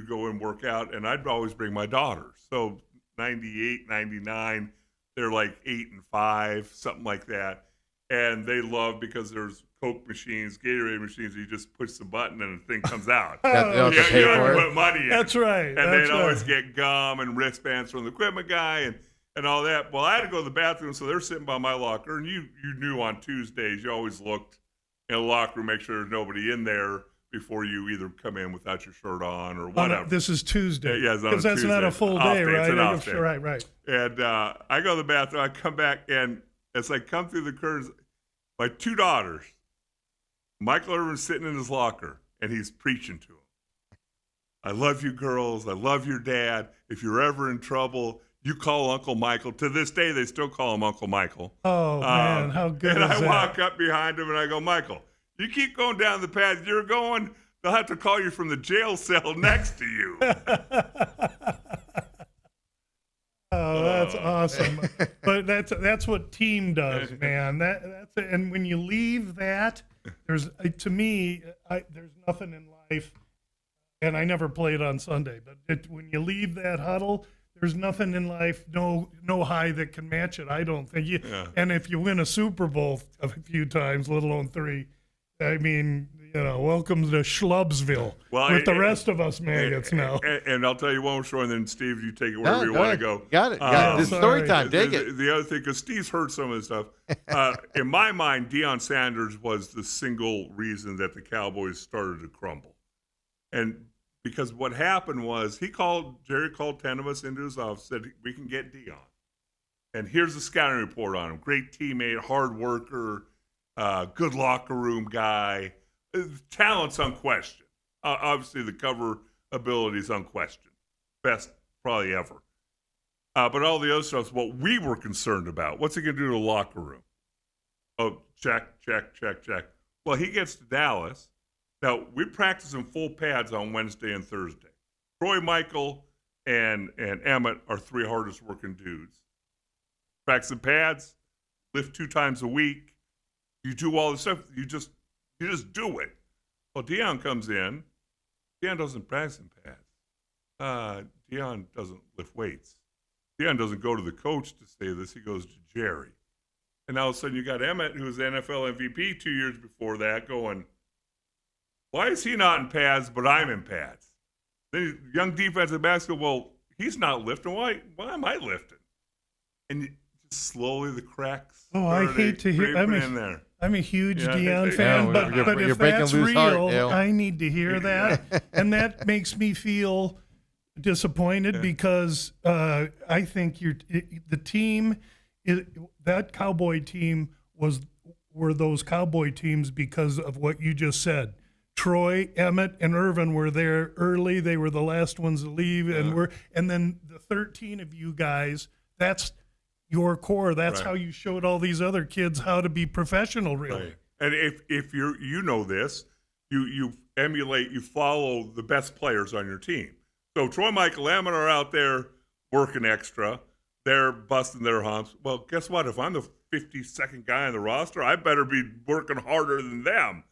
go and work out, and I'd always bring my daughters. So 98, 99, they're like 8 and 5, something like that. And they love because there's Coke machines, Gatorade machines. You just push the button and the thing comes out. They don't have to pay you don't for have to it. put money in. That's right. And That's they'd always right. get gum and wristbands from the equipment guy and all that. Well, I had to go to the bathroom, so they're sitting by my locker. And you knew on Tuesdays, you always looked in the locker room, make sure there's nobody in there before you either come in without your shirt on or whatever. This is Tuesday. Yeah, it's on a because that's not a Tuesday. full Off day, day. It's right? an off day. Right. And I go to the bathroom. I come back, and as I come through the curtains, my two daughters, Michael Irvin's sitting in his locker, and he's preaching to them. I love you girls. I love your dad. If you're ever in trouble, you call Uncle Michael. To this day, they still call him Uncle Michael. Oh, man, how good And is I that? walk up behind him, and I go, Michael, you keep going down the path you're going, they'll have to call you from the jail cell next to you. Oh, that's awesome. But that's what team does, man. That's it. And when you leave that, there's to me, there's nothing in life. And I never played on Sunday, but when you leave that huddle, there's nothing in life, no high that can match it. I don't think. And if you win a Super Bowl a few times, let alone 3, I mean, welcome to Schlubsville with the rest of us maggots now. And I'll tell you one more story, and then Steve, you take it wherever you want to go. Got it. This is story time. Take it. The other thing, because Steve's heard some of this stuff. In my mind, Deion Sanders was the single reason that the Cowboys started to crumble. And because what happened was Jerry called 10 of us into his office, said, we can get Deion. And here's the scouting report on him. Great teammate, hard worker, good locker room guy. Talent's unquestioned. Obviously, the cover ability is unquestioned. Best probably ever. But all the other stuff is what we were concerned about. What's he going to do to the locker room? Oh, check. Well, he gets to Dallas. Now, we practice in full pads on Wednesday and Thursday. Troy, Michael, and Emmett are 3 hardest working dudes. Practice in pads, lift 2 times a week. You do all this stuff. You just do it. Well, Deion comes in. Deion doesn't practice in pads. Deion doesn't lift weights. Deion doesn't go to the coach to say this. He goes to Jerry. And all of a sudden, you got Emmett, who was the NFL MVP 2 years before that, going, why is he not in pads, but I'm in pads? Then young defensive basketball, well, he's not lifting. Why am I lifting? And just slowly the cracks. Oh, I hate to hear. I'm a huge Deion fan, but if that's real, I need to hear that, and that makes me feel disappointed because I think the team, that Cowboy team were those Cowboy teams because of what you just said. Troy, Emmett, and Irvin were there early. They were the last ones to leave, and then the 13 of you guys. That's your core. That's how you showed all these other kids how to be professional, really. Right. And if you know this, you emulate, you follow the best players on your team. So Troy, Michael, Emmett are out there working extra. They're busting their humps. Well, guess what? If I'm the 52nd guy on the roster, I better be working harder than them.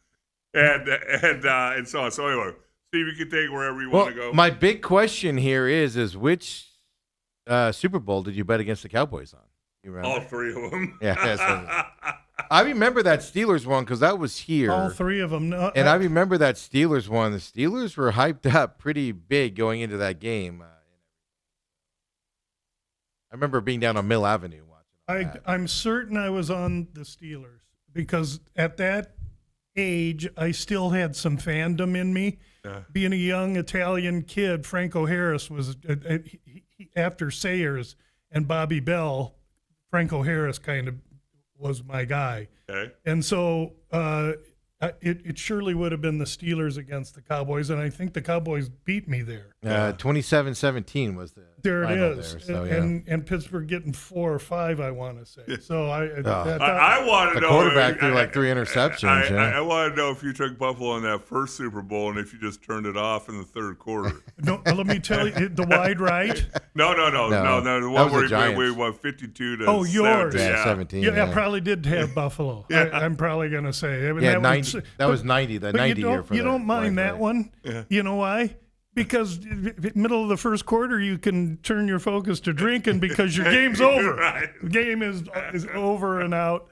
And so on. So anyway, Steve, you can take wherever you want to go. My big question here is which Super Bowl did you bet against the Cowboys on? You remember? All 3 of them. Yeah. I remember that Steelers one because that was here. All 3 of them. No, and I remember that Steelers one. The Steelers were hyped up pretty big going into that game. I remember being down on Mill Avenue watching. I'm certain I was on the Steelers because at that age, I still had some fandom in me. Yeah. Being a young Italian kid, Franco Harris was after Sayers and Bobby Bell. Franco Harris kind of was my guy, and so it surely would have been the Steelers against the Cowboys, and I think the Cowboys beat me there. 27-17 was the There it final is, there, so, yeah. and Pittsburgh getting 4 or 5, I want to say. So I want to The know. quarterback threw like 3 interceptions. I want to know if you took Buffalo in that first Super Bowl and if you just turned it off in the third quarter. no, let me tell you, the wide right. No. The That one was the where Giants. we won 52 to Oh, yours. 17. Yeah, 17. Yeah, I probably did have Buffalo. I'm probably going to say. I mean, Yeah, that 90, was, that was 90, the but 90 year for you the don't mind wide that right. one. Yeah. You know why? Because middle of the first quarter, you can turn your focus to drinking because your game's over. Right. The game is over and out.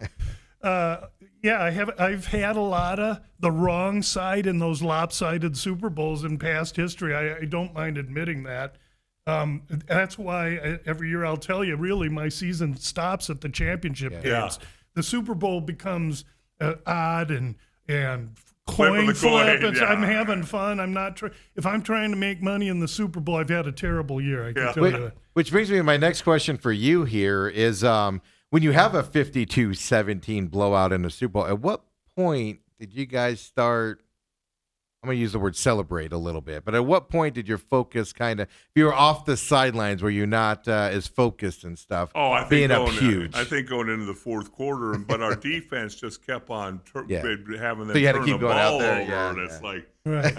Yeah, I've had a lot of the wrong side in those lopsided Super Bowls in past history. I don't mind admitting that. That's why every year I'll tell you, really, my season stops at the championship games. Yeah. The Super Bowl becomes odd and Flip of coin the flip. coin, yeah. I'm having fun. I'm not. If I'm trying to make money in the Super Bowl, I've had a terrible year. I can tell you that. Which brings me to my next question for you here is when you have a 52-17 blowout in the Super Bowl, at what point did you guys start, I'm going to use the word celebrate a little bit, but at what point did your focus kind of, if you were off the sidelines, were you not as focused and stuff, Oh, I think being up going, huge? I think going into the fourth quarter, but our defense just kept on Yeah. having them So you had to turn keep the going out ball there, over, yeah, and it's yeah. like, Right.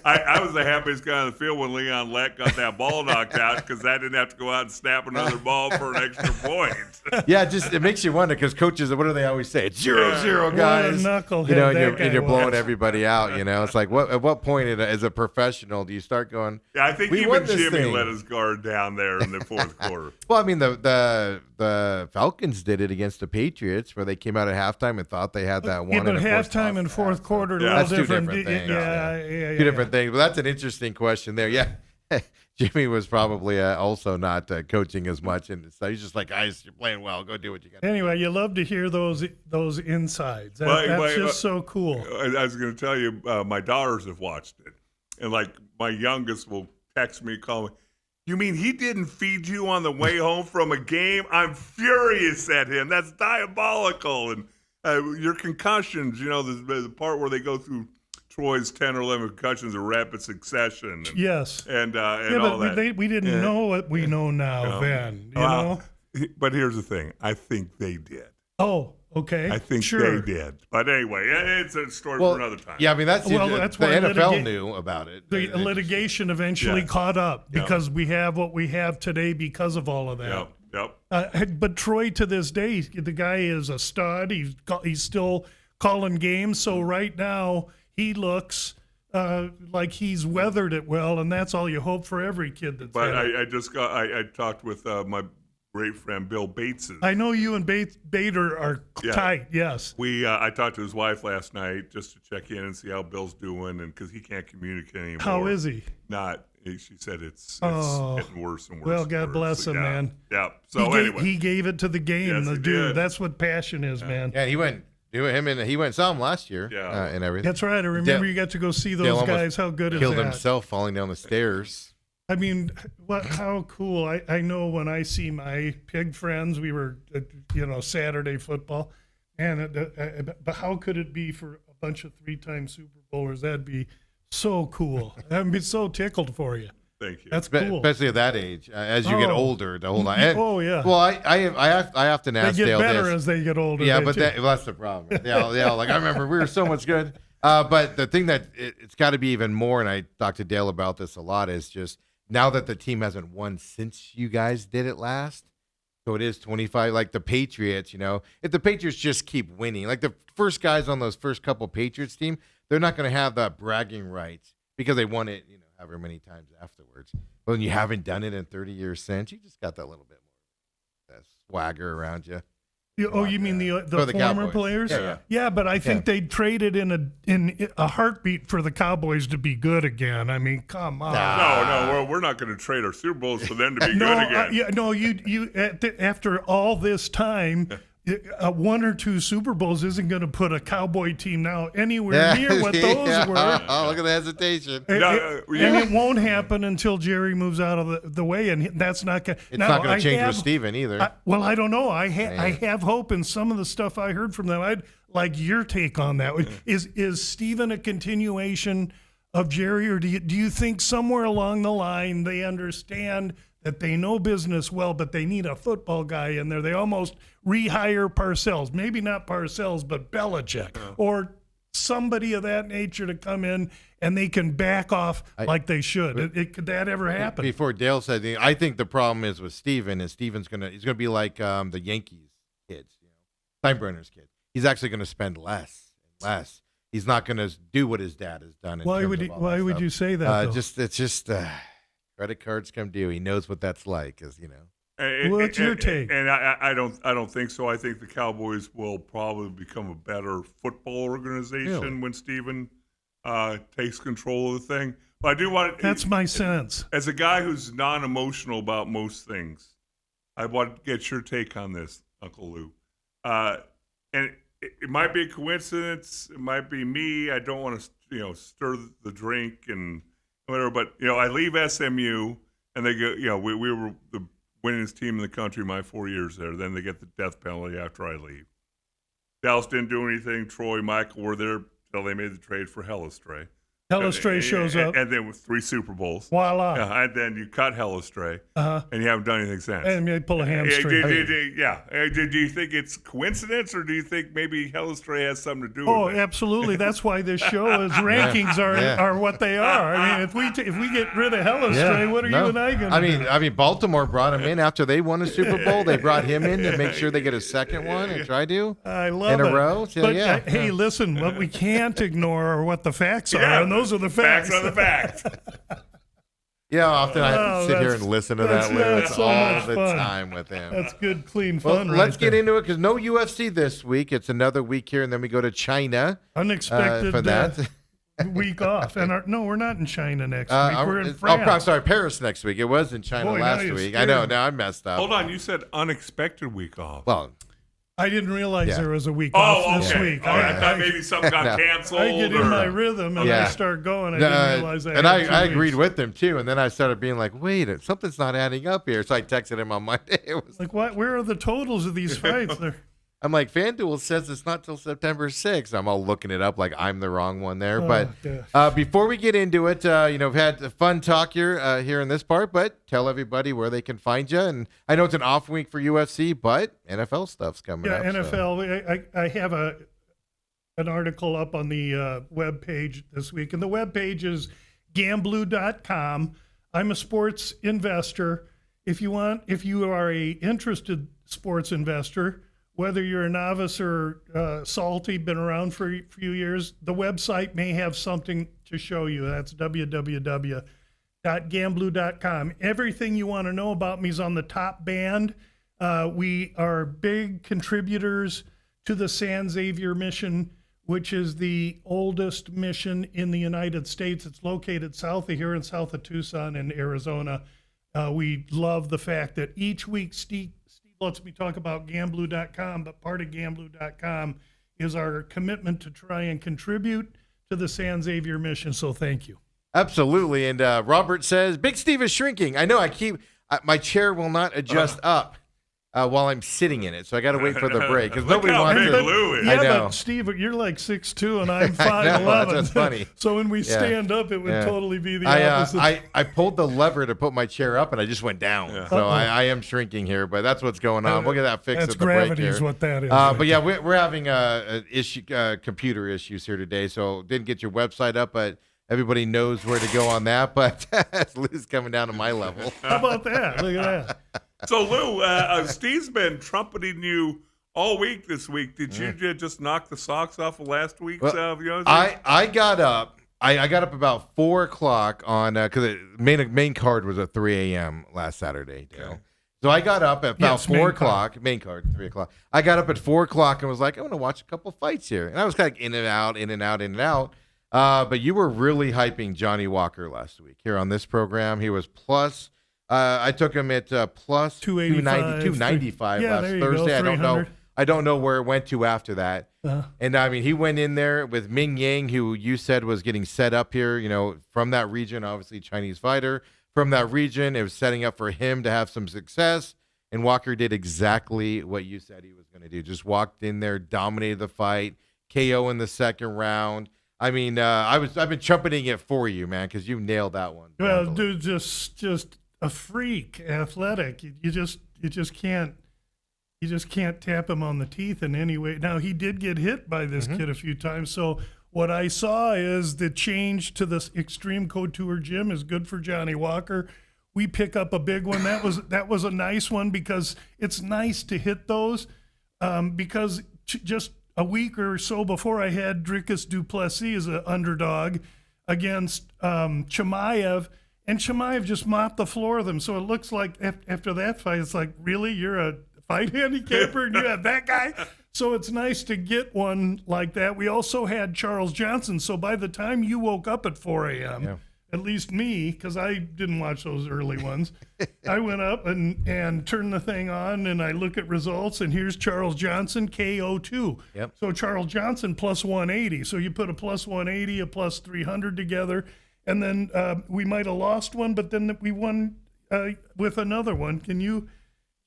I was the happiest guy on the field when Leon Lett got that ball knocked out because I didn't have to go out and snap another ball for an extra point. Yeah, it makes you wonder because coaches, what do they always say? It's 0-0, guys. knucklehead You know, and that you're, guy and you're blowing was. everybody out. You know, it's like at what point as a professional do you start going? Yeah, I think We even won this Jimmy thing. let his guard down there in the fourth quarter. Well, I mean, the Falcons did it against the Patriots, where they came out at halftime and thought they had that one. Yeah, but and of course halftime lost and that. fourth quarter, a Yeah. little That's two different. different things. Yeah. Two different things. But that's an interesting question there. Yeah, Jimmy was probably also not coaching as much, and so he's just like, guys, you're playing well. Go do what you got. Anyway, you love to hear those insides. But- That's but- just so cool. I was going to tell you, my daughters have watched it, and like my youngest will text me, call me. You mean he didn't feed you on the way home from a game? I'm furious at him. That's diabolical. And your concussions, you know, the part where they go through Troy's 10 or 11 concussions in rapid succession. And, Yes. and Yeah, all but that. we didn't know what we know now No. then. You Well, know? But here's the thing. I think they did. Oh, okay. I think sure. they did. But anyway, it's a story Well, for another time. yeah, I mean that's Well, the that's the why NFL litigate- knew about it. The litigation eventually Yeah. caught up Yeah. because we have what we have today because of all of that. Yep. But Troy, to this day, the guy is a stud. He's still calling games. So right now, he looks like he's weathered it well, and that's all you hope for every kid that's But had it. I talked with my great friend Bill Bates. I know you and Bader are Yeah. tight. Yes. I talked to his wife last night just to check in and see how Bill's doing, and because he can't communicate anymore. How is he? Not. She said it's Oh. getting worse and worse. Well, and God worse. bless him, Yeah. man. Yeah. So anyway, He gave it to the game, Yes, the he dude. did. That's what passion is, man. Yeah, he went some last year. Yeah. And everything. That's right. I remember Dale- you got to go see Dale those almost guys. How good is Killed that? himself falling down the stairs. I mean, how cool. I know when I see my pig friends, we were, Saturday football. And but how could it be for a bunch of 3-time Super Bowlers? That'd be so cool. I'd be so tickled for you. thank you. That's cool. Especially at that age, as you get Oh. older, the whole line. Oh, yeah. Well, I often They ask get Dale better this. as they get older. Yeah, they but do. that's the problem. Yeah, like I remember we were so much good. But the thing that it's got to be even more, and I talked to Dale about this a lot, is just now that the team hasn't won since you guys did it last. So it is 25, like the Patriots, if the Patriots just keep winning, like the first guys on those first couple Patriots team, they're not going to have that bragging rights because they won it, however many times afterwards. But when you haven't done it in 30 years since, you just got that little bit more swagger around you. You mean the For the former Cowboys. players? Yeah. But I think they traded in a heartbeat for the Cowboys to be good again. I mean, come on. No, we're not going to trade our Super Bowls for them to be No, good again. you after all this time, one or two Super Bowls isn't going to put a Cowboy team now anywhere near what those were. Oh, look at the hesitation. And it won't happen until Jerry moves out of the way, and that's not going. It's not going to change with Steven either. I don't know. I have hope in some of the stuff I heard from them. I'd like your take on that. Is Steven a continuation of Jerry, or do you think somewhere along the line they understand that they know business well, but they need a football guy in there? They almost rehire Parcells, maybe not Parcells, but Belichick or somebody of that nature to come in, and they can back off like they should. Could that ever happen? Before Dale said, I think the problem is with Steven is he's gonna be like the Yankees kids, Steinbrenner's kid. He's actually going to spend less and less. He's not going to do what his dad has done. Why would you say that? It's just credit cards come due. He knows what that's like, What's your take? And I don't think so. I think the Cowboys will probably become a better football organization when Steven takes control of the thing. But I do want to. That's my sense. As a guy who's non-emotional about most things, I want to get your take on this, Uncle Lou. And it might be a coincidence. It might be me. I don't want to, stir the drink and whatever. But I leave SMU, and they go. We were the winningest team in the country my 4 years there. Then they get the death penalty after I leave. Dallas didn't do anything. Troy, Michael were there until they made the trade for Hellestray. Hellestray shows up. And then with 3 Super Bowls. Voila. And then you cut Hellestray, and you haven't done anything since. And they pull a hamstring. Do you think it's coincidence, or do you think maybe Hellestray has something to do with it? Oh, absolutely. That's why this show is rankings are what they are. I mean, if we get rid of Hellestray, what are you and I going to do? I mean, Baltimore brought him in after they won a Super Bowl. They brought him in to make sure they get a second one and try to. I love in it. a row. So, but hey, listen, what we can't ignore are what the facts are, and those are the facts. Facts are the facts. Often I have to sit here and listen to that, Lou. It's so all much the fun. time with him. That's good, clean fun. Let's get into it because no UFC this week. It's another week here, and then we go to China. Unexpected for that. Week off. And we're not in China next week. We're in France. I'm sorry, Paris next week. It was in China last week. I know. Now I messed up. Hold on. You said unexpected week off. Well, I didn't realize there was a week off this week. I thought maybe something got canceled. I get in my rhythm and I start going. I didn't realize that. And I agreed with him too. And then I started being like, wait, something's not adding up here. So I texted him on Monday. It was like, what? Where are the totals of these fights? I'm like, FanDuel says it's not till September 6th. I'm all looking it up like I'm the wrong one there. But before we get into it, we've had a fun talk here in this part, but tell everybody where they can find you. And I know it's an off week for UFC, but NFL stuff's coming up. Yeah, NFL. I have an article up on the web page this week, and the web page is Gamblu.com. I'm a sports investor. If you are a interested sports investor, whether you're a novice or salty, been around for a few years, the website may have something to show you. That's www.gamblu.com. Everything you want to know about me is on the top band. We are big contributors to the San Xavier mission, which is the oldest mission in the United States. It's located south of here and south of Tucson in Arizona. We love the fact that each week Steve lets me talk about Gamblu.com, but part of Gamblu.com is our commitment to try and contribute to the San Xavier mission. So thank you. Absolutely. And Robert says, Big Steve is shrinking. I know my chair will not adjust up while I'm sitting in it. So I got to wait for the break because nobody wants to. Lou is. Yeah, I know. but Steve, you're like 6'2" and I'm 5'11". That's funny. So when we stand up, it would totally be the opposite. I pulled the lever to put my chair up and I just went down. Yeah. So I am shrinking here, but that's what's going on. We'll get that fixed at the break here. That's gravity is what that is. But yeah, we're having computer issues here today, so didn't get your website up, but everybody knows where to go on that. But Lou's coming down to my level. How about that? Look at that. So, Lou, Steve's been trumpeting you all week this week. Did you just knock the socks off of last week's UFC? I got up. I got up about 4 o'clock on because the main card was at 3 a.m. last Saturday. Okay. So I got up at about 4 o'clock. Main card, 3 o'clock. I got up at 4 o'clock and was like, I want to watch a couple fights here. And I was kind of in and out. But you were really hyping Johnny Walker last week here on this program. He was plus. I took him at plus 295 last Thursday. I don't know I don't know where it went to after that. And I mean, he went in there with Ming Yang, who you said was getting set up here, from that region, obviously Chinese fighter. From that region, it was setting up for him to have some success. And Walker did exactly what you said he was going to do. Just walked in there, dominated the fight, KO in the second round. I mean, I've been trumpeting it for you, man, because you nailed that one. Well, dude, just a freak, athletic. You just can't tap him on the teeth in any way. Now, he did get hit by this kid a few times. So what I saw is the change to this Extreme Couture gym is good for Johnny Walker. We pick up a big one. That was a nice one because it's nice to hit those because just a week or so before I had Dricus du Plessis as an underdog against Chimaev, and Chimaev just mopped the floor of them. So it looks like after that fight, it's like, really? You're a fight handicapper and you have that guy? So it's nice to get one like that. We also had Charles Johnson. So by the time you woke up at 4 a.m., at least me, because I didn't watch those early ones, I went up and turned the thing on, and I look at results, and here's Charles Johnson, KO2. Yep. So Charles Johnson plus 180. So you put a plus 180, a plus 300 together, and then we might have lost one, but then we won with another one. Can you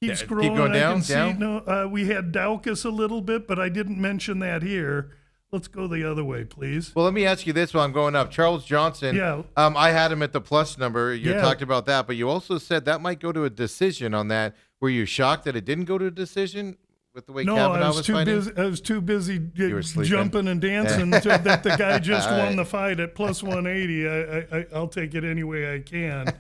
keep scrolling? Keep going down, See, no, we had Daukus a little bit, but I didn't mention that here. Let's go the other way, please. Well, let me ask you this while I'm going up. Charles Johnson, Yeah. I had him at the plus number. You Yeah. talked about that, but you also said that might go to a decision on that. Were you shocked that it didn't go to a decision with the way No, Kavanaugh I was too fighting? busy. I was too busy were sleeping. jumping and dancing that the guy just All won right. the fight at plus 180. I'll take it any way I can.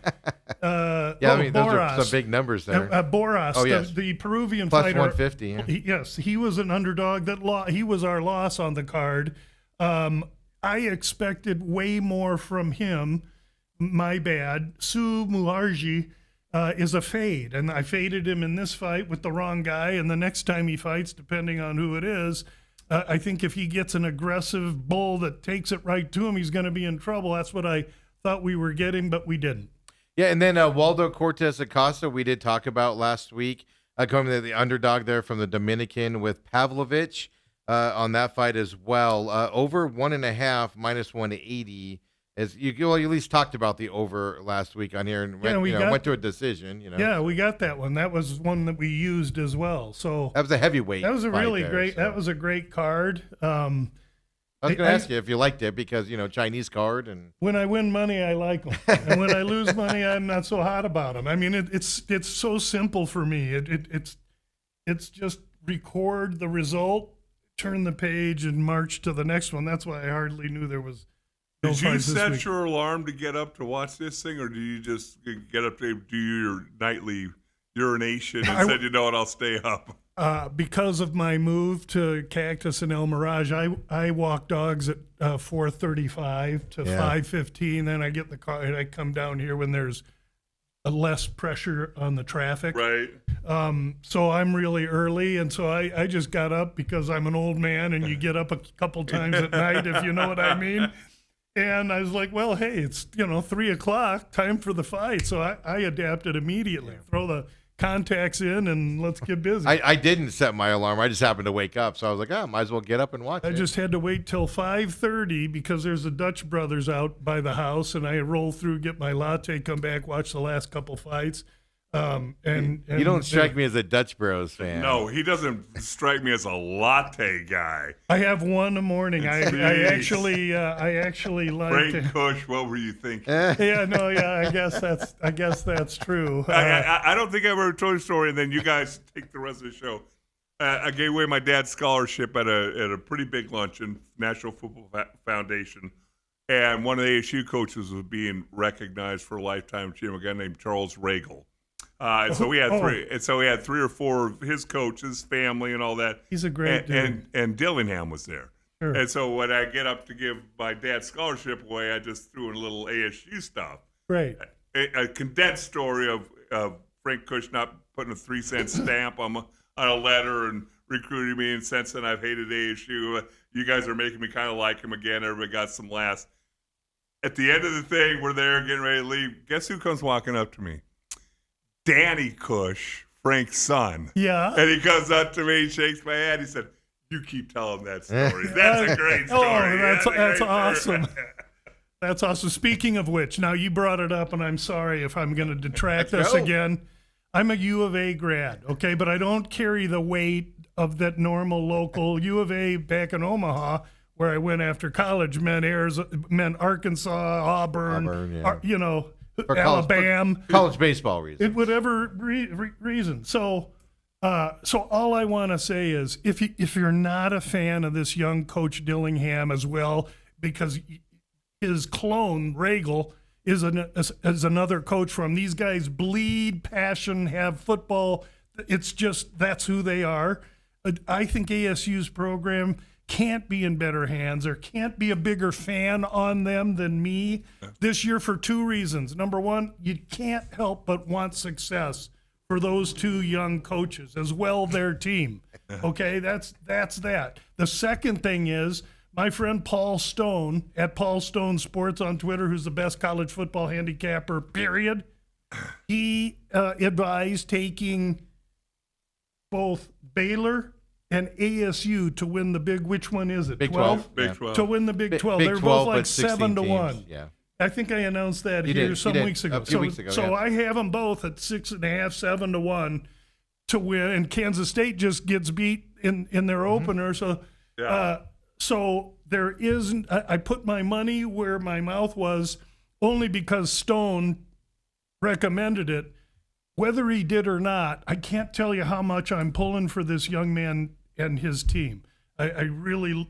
Yeah, I mean, those are Boras. some big numbers there. Boras, Oh, yes. the Peruvian Plus fighter. 150, yeah. Yes, he was an underdog. He was our loss on the card. I expected way more from him. My bad. Su Muarji is a fade, and I faded him in this fight with the wrong guy. And the next time he fights, depending on who it is, I think if he gets an aggressive bull that takes it right to him, he's going to be in trouble. That's what I thought we were getting, but we didn't. Yeah, and then Waldo Cortez Acosta, we did talk about last week, coming to the underdog there from the Dominican with Pavlovich on that fight as well. Over 1.5 minus 180. As you at least talked about the over last week on here and went to a decision. Yeah, we got that one. That was one that we used as well. So that was a heavyweight. that was a fight really there, great. so. That was a great card. I was going to ask you if you liked it because Chinese card and When I win money, I like them, and when I lose money, I'm not so hot about them. I mean, it's so simple for me. It's just record the result, turn the page, and march to the next one. That's why I hardly knew there was. No Did you fights this set week. your alarm to get up to watch this thing, or do you just get up to do your nightly urination and said, you know what, I'll stay up? Because of my move to Cactus and El Mirage, I walk dogs at 4:35 to 5:15. Then I get in the car and I come down here when there's less pressure on the traffic. Right. So I'm really early, and so I just got up because I'm an old man, and you get up a couple times at night, if you know what I mean. And I was like, well, hey, it's 3 o'clock, time for the fight. So I adapted immediately. Throw the contacts in and let's get busy. I didn't set my alarm. I just happened to wake up, so I was like, might as well get up and watch I it. just had to wait till 5:30 because there's the Dutch brothers out by the house, and I roll through, get my latte, come back, watch the last couple fights. And you don't strike me as a Dutch Bros fan. No, he doesn't strike me as a latte guy. I have one in the morning. I actually like Frank to. Kush, what were you thinking? I guess that's true. I don't think I ever told you a story, and then you guys take the rest of the show. I gave away my dad's scholarship at a pretty big luncheon, National Football Foundation, and one of the ASU coaches was being recognized for a lifetime achievement, a guy named Charles Regal. And so we had three. And so we had 3 or 4 of his coaches, family, and all that. He's a great dude. And Dillingham was there. Sure. And so when I get up to give my dad's scholarship away, I just threw in a little ASU stuff. Great. A condensed story of Frank Kush not putting a 3-cent stamp on a letter and recruiting me, and since then I've hated ASU. You guys are making me kind of like him again. Everybody got some laughs. At the end of the thing, we're there getting ready to leave. Guess who comes walking up to me? Danny Kush Frank's son. Yeah. And he comes up to me, shakes my hand. He said, "You keep telling that story. That's a great story." Oh, that's a great awesome. story. That's awesome. Speaking of which, now you brought it up, and I'm sorry if I'm going to detract Let's us go. again. I'm a U of A grad, okay, but I don't carry the weight of that normal local U of A back in Omaha, where I went after college, meant Arkansas, Auburn, yeah. For Alabama, college baseball reasons. whatever reason. So all I want to say is, if you're not a fan of this young Coach Dillingham as well, because his clone Regal is another coach from. These guys bleed passion, have football. It's just that's who they are. I think ASU's program can't be in better hands. There can't be a bigger fan on them than me this year for two reasons. Number one, you can't help but want success for those two young coaches as well, their team. Okay, that's that. The second thing is, my friend Paul Stone at Paul Stone Sports on Twitter, who's the best college football handicapper, period. He advised taking both Baylor and ASU to win the big. Which one is it? Big 12. Big Yeah. 12. To win the Big 12. Big They're 12, both like but 16 7-1. teams. Yeah. I think I announced that You here did. some You did. weeks ago. A few weeks ago, So yeah. I have them both at 6.5, 7-1 to win, and Kansas State just gets beat in their Mm-hmm. opener. So, so there isn't. I put my money where my mouth was, only because Stone recommended it. Whether he did or not, I can't tell you how much I'm pulling for this young man and his team. I really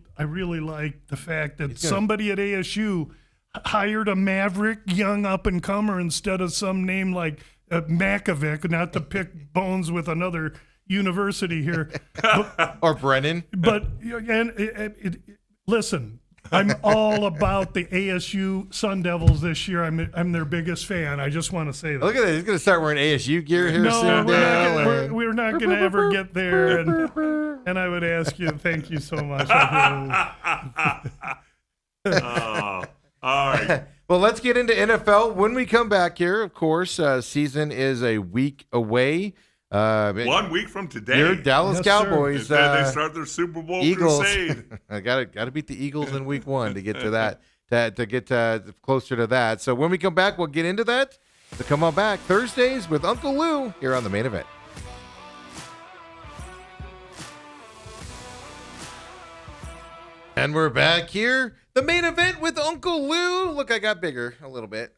like the fact that somebody at ASU hired a maverick young up and comer instead of some name like Makovic, not to pick bones with another university here. Or Brennan. But listen, I'm all about the ASU Sun Devils this year. I'm their biggest fan. I just want to say that. Look at that. He's going to start wearing ASU gear here No, soon. we're not going to ever get there. And I would ask you, thank you so much. Oh, all right. Well, let's get into NFL. When we come back here, of course, season is a week away. 1 week from today. Your Dallas Yes, sir. Cowboys. They start their Super Bowl Eagles. crusade. I got to beat the Eagles in week one to get to that, to get closer to that. So when we come back, we'll get into that. So come on back Thursdays with Uncle Lou here on The Main Event. And we're back here. The Main Event with Uncle Lou. Look, I got bigger a little bit.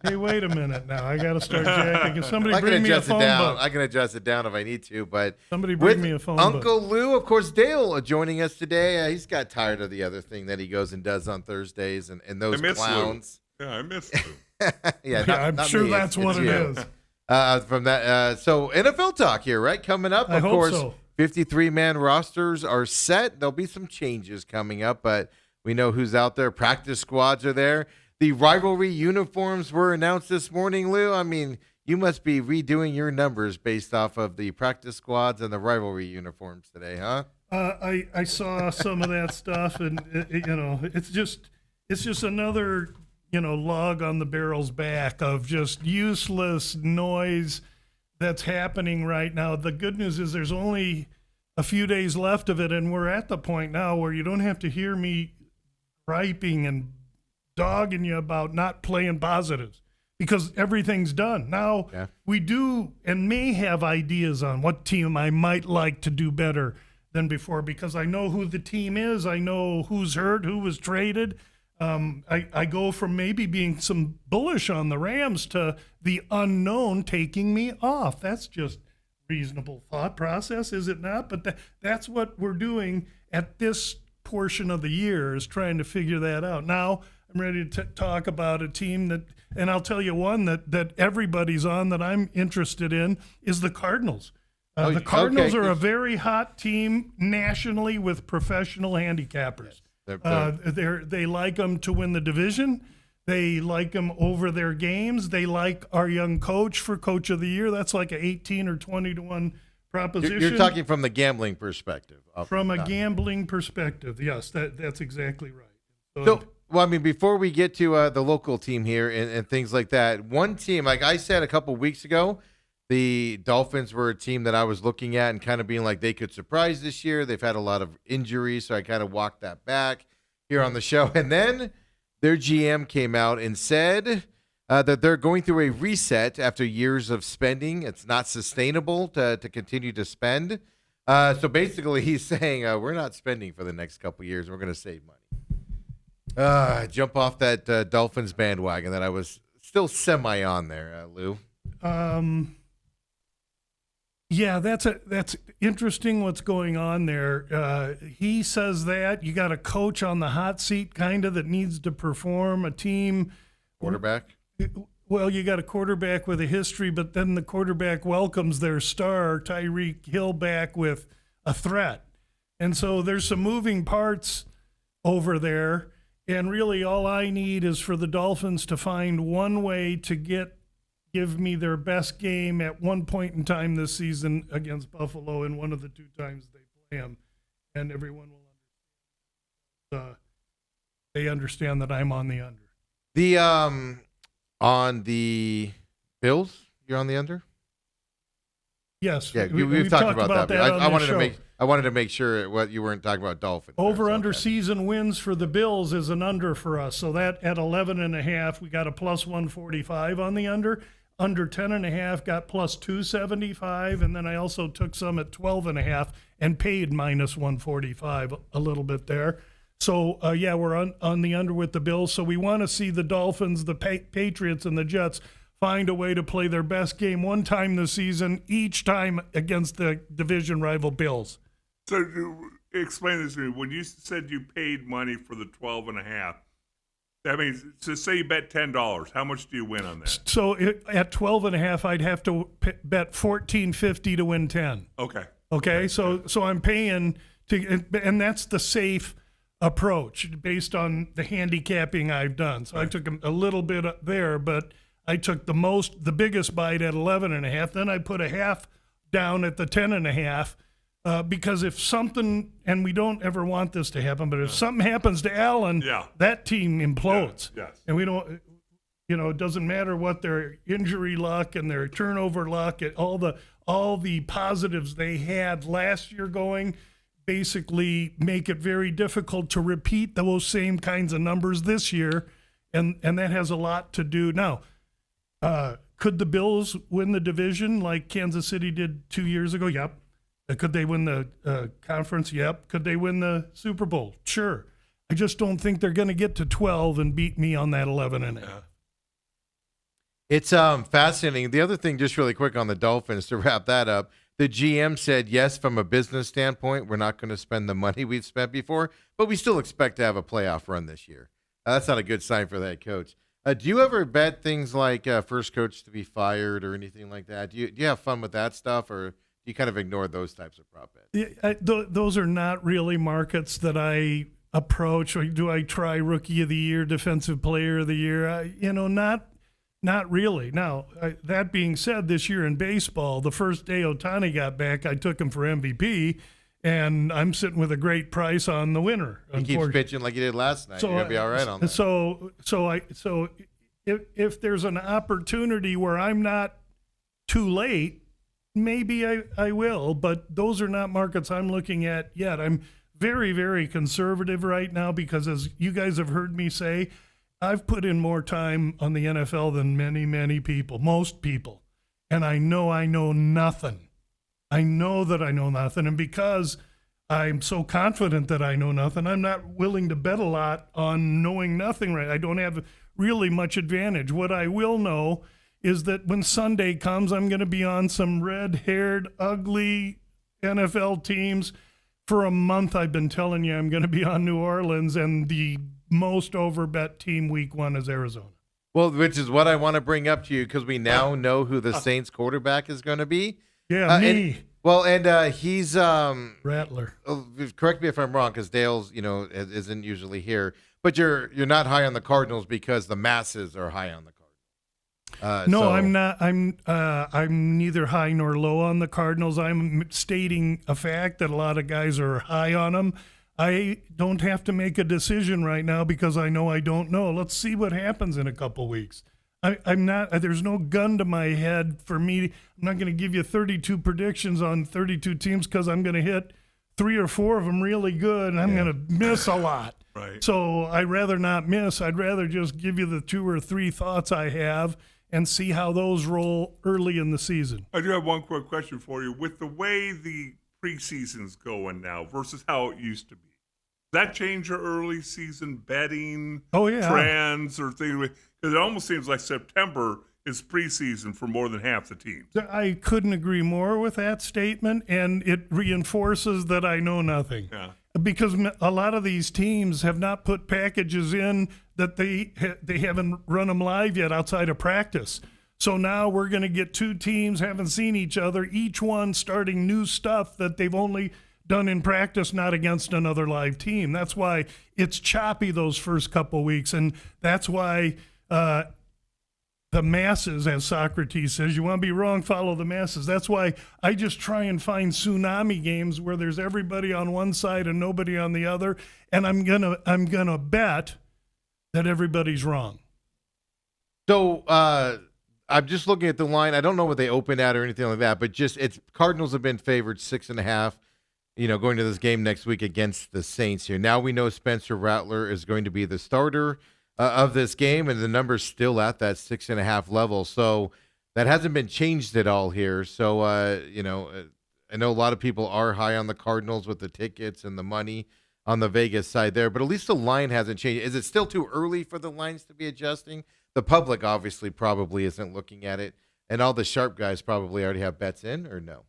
Hey, wait a minute now. I got to start jacking. Can somebody I can bring me a adjust it phone down. book? I can adjust it down if I need to, but Somebody bring with me a phone book. Uncle Lou, of course, Dale joining us today. He's got tired of the other thing that he goes and does on Thursdays and those I miss clowns. Yeah, I missed you. Yeah, I'm not sure me. that's what It's it you. is. From that, so NFL talk here, right? Coming up, I of hope course, so. 53-man rosters are set. There'll be some changes coming up, but we know who's out there. Practice squads are there. The rivalry uniforms were announced this morning, Lou. I mean, you must be redoing your numbers based off of the practice squads and the rivalry uniforms today, huh? I saw some of that stuff, and it's just another log on the barrel's back of just useless noise that's happening right now. The good news is there's only a few days left of it, and we're at the point now where you don't have to hear me griping and dogging you about not playing positives, because everything's done. Now we do and may have ideas on what team I might like to do better than before, because I know who the team is. I know who's hurt, who was traded. I go from maybe being some bullish on the Rams to the unknown taking me off. That's just reasonable thought process, is it not? But that's what we're doing at this portion of the year, is trying to figure that out. Now I'm ready to talk about a team that, and I'll tell you one that everybody's on that I'm interested in, is the Cardinals. The Cardinals are a very hot team nationally with professional handicappers. They like them to win the division. They like them over their games. They like our young coach for Coach of the Year. That's like an 18 or 20 to 1 proposition. You're talking from the gambling perspective. From a gambling perspective, yes, that's exactly right. So, well, I mean, before we get to the local team here and things like that, one team, like I said a couple weeks ago, The Dolphins were a team that I was looking at and kind of being like they could surprise this year. They've had a lot of injuries, so I kind of walked that back here on the show. And then their GM came out and said that they're going through a reset after years of spending. It's not sustainable to continue to spend. So basically, he's saying we're not spending for the next couple of years. We're going to save money. Jump off that Dolphins bandwagon that I was still semi on there, Lou. Yeah, that's interesting what's going on there. He says that you got a coach on the hot seat kind of that needs to perform, a team. Quarterback? Well, you got a quarterback with a history, but then the quarterback welcomes their star, Tyreek Hill, back with a threat. And so there's some moving parts over there. And really all I need is for the Dolphins to find one way to give me their best game at one point in time this season against Buffalo in one of the 2 times they play them. And everyone will they understand that I'm on the under. The on the Bills, you're on the under? Yes. Yeah, we've talked about that. on this show. I wanted to make sure what you weren't talking about Dolphins. Over under season wins for the Bills is an under for us. So that at 11.5, we got a plus 145 on the under. Under 10.5 got plus 275, and then I also took some at 12.5 and paid minus 145 a little bit there. So yeah, we're on the under with the Bills. So we want to see the Dolphins, the Patriots, and the Jets find a way to play their best game one time this season, each time against the division rival Bills. So explain this to me. When you said you paid money for the 12.5, that means, so say you bet $10, how much do you win on that? So at 12.5, I'd have to bet $14.50 to win 10. Okay. So I'm paying and that's the safe approach based on the handicapping I've done. So I took a little bit there, but I took the biggest bite at 11.5. Then I put a half down at the 10.5. Because if something, and we don't ever want this to happen, but if something happens to Allen, that team implodes. Yes. And we don't, it doesn't matter what their injury luck and their turnover luck, all the positives they had last year going, basically make it very difficult to repeat those same kinds of numbers this year, and that has a lot to do. Now, could the Bills win the division like Kansas City did 2 years ago? Yep. Could they win the conference? Yep. Could they win the Super Bowl? Sure. I just don't think they're going to get to 12 and beat me on that 11.5. It's fascinating. The other thing, just really quick on the Dolphins to wrap that up, the GM said, yes, from a business standpoint, we're not going to spend the money we've spent before, but we still expect to have a playoff run this year. That's not a good sign for that coach. Do you ever bet things like first coach to be fired or anything like that? Do you have fun with that stuff, or you kind of ignore those types of prop bets? Yeah, those are not really markets that I approach. Or do I try rookie of the year, defensive player of the year? Not really. Now, that being said, this year in baseball, the first day Ohtani got back, I took him for MVP, and I'm sitting with a great price on the winner. He keeps pitching like he did last night. So, you're gonna be all right on that. So if there's an opportunity where I'm not too late, maybe I will, but those are not markets I'm looking at yet. I'm very, very conservative right now because, as you guys have heard me say, I've put in more time on the NFL than many, many people, most people. And I know nothing. I know that I know nothing. And because I'm so confident that I know nothing, I'm not willing to bet a lot on knowing nothing, right? I don't have really much advantage. What I will know is that when Sunday comes, I'm going to be on some red-haired, ugly NFL teams. For a month, I've been telling you I'm going to be on New Orleans, and the most overbet team week 1 is Arizona. Well, which is what I want to bring up to you because we now know who the Saints quarterback is going to be. Yeah, me. And he's Rattler. Correct me if I'm wrong, because Dale's isn't usually here. But you're not high on the Cardinals because the masses are high on the Cardinals. No, I'm not. I'm neither high nor low on the Cardinals. I'm stating a fact that a lot of guys are high on them. I don't have to make a decision right now because I know I don't know. Let's see what happens in a couple weeks. I'm not. There's no gun to my head for me. I'm not going to give you 32 predictions on 32 teams because I'm going to hit 3 or 4 of them really good, and I'm going to miss a lot. Right. So I'd rather not miss. I'd rather just give you the 2 or 3 thoughts I have and see how those roll early in the season. I do have one quick question for you. With the way the preseason's going now versus how it used to be, does that change your early season betting trends or things? Because it almost seems like September is preseason for more than half the teams. I couldn't agree more with that statement, and it reinforces that I know nothing. Yeah. Because a lot of these teams have not put packages in that they haven't run them live yet outside of practice. So now we're going to get 2 teams haven't seen each other, each one starting new stuff that they've only done in practice, not against another live team. That's why it's choppy those first couple weeks, and that's why the masses, as Socrates says, you want to be wrong, follow the masses. That's why I just try and find tsunami games where there's everybody on one side and nobody on the other, and I'm gonna bet that everybody's wrong. So I'm just looking at the line. I don't know what they opened at or anything like that, but just it's Cardinals have been favored 6.5. Going to this game next week against the Saints here. Now we know Spencer Rattler is going to be the starter of this game, and the number's still at that 6.5 level. So that hasn't been changed at all here. So, I know a lot of people are high on the Cardinals with the tickets and the money on the Vegas side there, but at least the line hasn't changed. Is it still too early for the lines to be adjusting? The public obviously probably isn't looking at it, and all the sharp guys probably already have bets in, or no?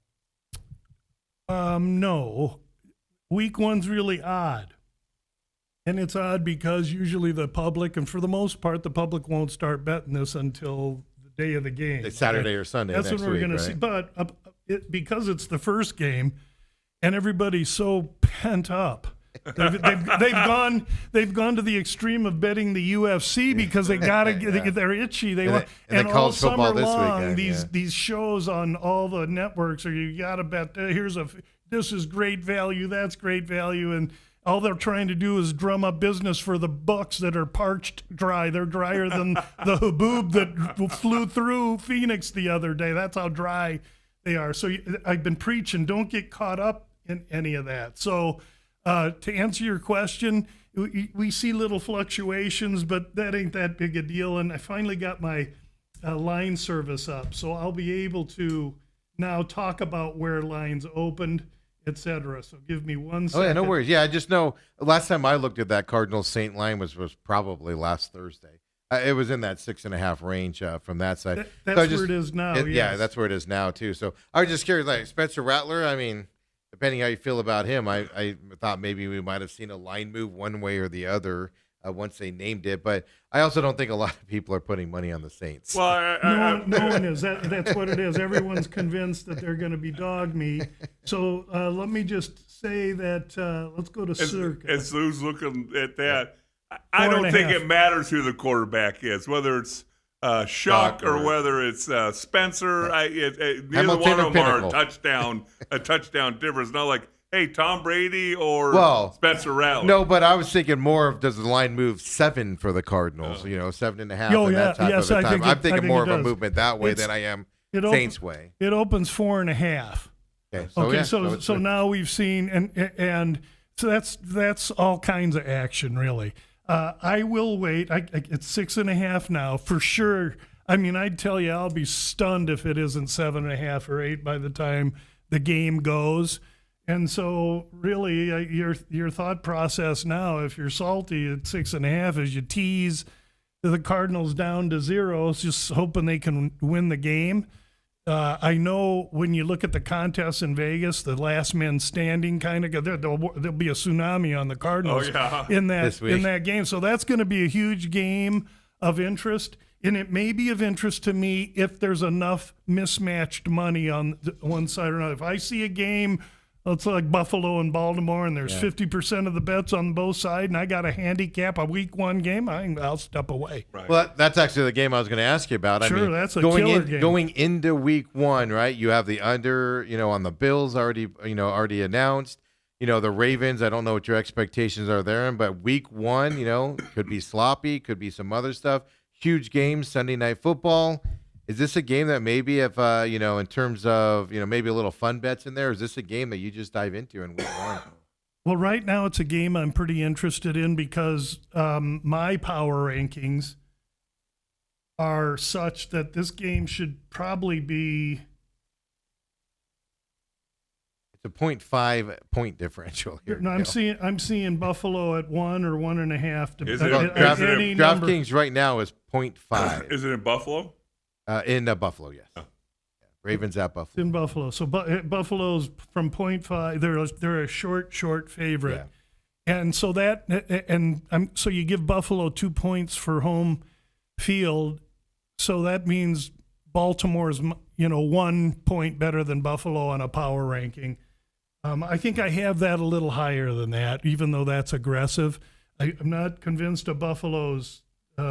No. Week 1's really odd. And it's odd because usually the public, and for the most part, the public won't start betting this until the day of the game. It's Saturday or Sunday. That's next when we're week, going right? to see. But because it's the first game, and everybody's so pent up, they've gone to the extreme of betting the UFC because they gotta they're itchy. And all college summer football this long weekend, these shows on all the networks are you gotta bet. This is great value. That's great value, and all they're trying to do is drum up business for the books that are parched dry. They're drier than the haboob that flew through Phoenix the other day. That's how dry they are. So I've been preaching, don't get caught up in any of that. So to answer your question, we see little fluctuations, but that ain't that big a deal. And I finally got my line service up, so I'll be able to now talk about where lines opened, etc. So give me 1 second. Oh, yeah, no worries. Yeah, I just know last time I looked at that Cardinals Saint line was probably last Thursday. It was in that 6.5 range from that side. That's where it is now. Yeah, yes. that's where it is now too. So I was just curious, like Spencer Rattler. I mean, depending how you feel about him, I thought maybe we might have seen a line move one way or the other once they named it. But I also don't think a lot of people are putting money on the Saints. Well, No one is. That's what it is. Everyone's convinced that they're going to be dog meat. So let me just say that let's go to Circa. as Lou's looking at that, I don't think it matters who the quarterback is, whether it's Shuck or whether it's Spencer. Neither Hamilton one or of them are Pinnacle. a touchdown difference. Not like, hey, Tom Brady or Spencer Rattler. No, but I was thinking more of does the line move 7 for the Cardinals? 7.5 Oh, and yeah. that type Yes, of a I time. think I'm thinking more of a does. movement that way It's- than I am it Saints way. It opens 4.5. Okay, Okay, yeah, so now we've seen and so that's all kinds of action really. I will wait. It's 6.5 now for sure. I mean, I'd tell you I'll be stunned if it isn't 7.5 or 8 by the time the game goes. And so, really, your thought process now, if you're salty at 6.5, is you tease the Cardinals down to 0, just hoping they can win the game. I know when you look at the contests in Vegas, the last man standing kind of there'll be a tsunami on the Cardinals in that game. So that's going to be a huge game of interest, and it may be of interest to me if there's enough mismatched money on one side or another. If I see a game, let's like Buffalo and Baltimore, and there's 50% of the bets on both sides, and I got a handicap a week 1 game, I'll step away. Right. Well, that's actually the game I was going to ask you about. Sure, I mean, that's a killer game. Going into week 1, right? You have the under, on the Bills already announced. The Ravens, I don't know what your expectations are there, but week 1, could be sloppy, could be some other stuff. huge game, Sunday Night Football. Is this a game that maybe if, in terms of, maybe a little fun bets in there, is this a game that you just dive into in week one? Well, right now it's a game I'm pretty interested in because my power rankings are such that this game should probably be. It's a 0.5 point differential here. No, I'm seeing Buffalo at 1 or 1.5. Is it- DraftKings right now is 0.5 Is it in Buffalo? in Buffalo, yes. Yeah. Ravens at Buffalo. In Buffalo. So Buffalo's from 0.5. They're a short favorite. Yeah. And so so you give Buffalo 2 points for home field. So that means Baltimore's 1 point better than Buffalo on a power ranking. I think I have that a little higher than that, even though that's aggressive. I'm not convinced of Buffalo's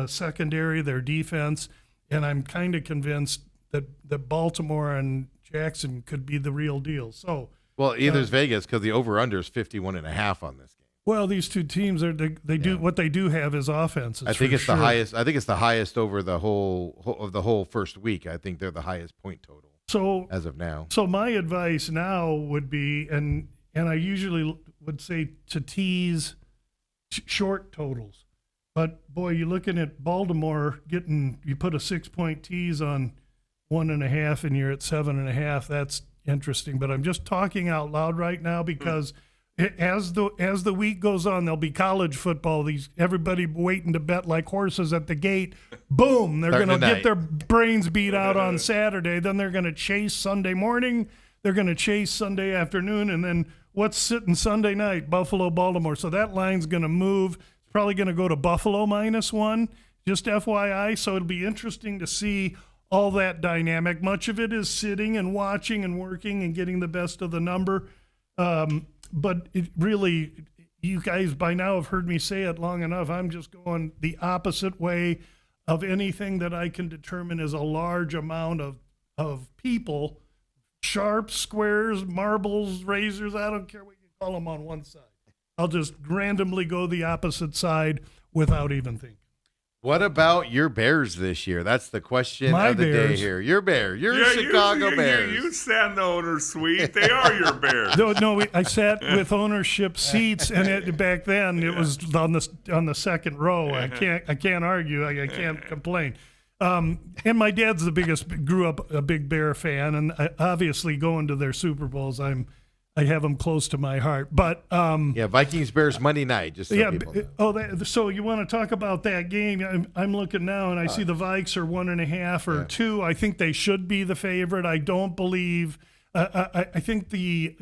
secondary, their defense, and I'm kind of convinced that Baltimore and Jackson could be the real deal. So, well, either's Vegas because the over/under is 51.5 on this game. well, these two teams do what they do have is offenses. I think it's sure. the highest. I think it's the highest over the whole first week. I think they're the highest point total. So as of now. So my advice now would be, and I usually would say to tease short totals, but boy, you're looking at Baltimore you put a 6-point tease on 1.5 and you're at 7.5. That's interesting. But I'm just talking out loud right now because as the week goes on, there'll be college football. Everybody waiting to bet like horses at the gate. Boom! They're going to get their brains beat out on Saturday. Then they're going to chase Sunday morning. They're going to chase Sunday afternoon, and then what's sitting Sunday night? Buffalo, Baltimore. So that line's going to move. It's probably going to go to Buffalo -1. Just FYI. So it'll be interesting to see all that dynamic. Much of it is sitting and watching and working and getting the best of the number. But it really, you guys by now have heard me say it long enough. I'm just going the opposite way of anything that I can determine is a large amount of people, sharps, squares, marbles, razors, I don't care what you call them on one side. I'll just randomly go the opposite side without even thinking. What about your Bears this year? That's the question of the day here. Your Bear. Your Chicago Bears. You sat in the owner's suite. They are your Bears. No, I sat with ownership seats, and back then it was on the second row. I can't argue. I can't complain. And my dad's grew up a big Bear fan, and obviously going to their Super Bowls, I have them close to my heart. But Vikings Bears Monday night. Just so people know. So you want to talk about that game? I'm looking now, and I see the Vikes are 1.5 or 2. I think they should be the favorite. I don't believe. I think the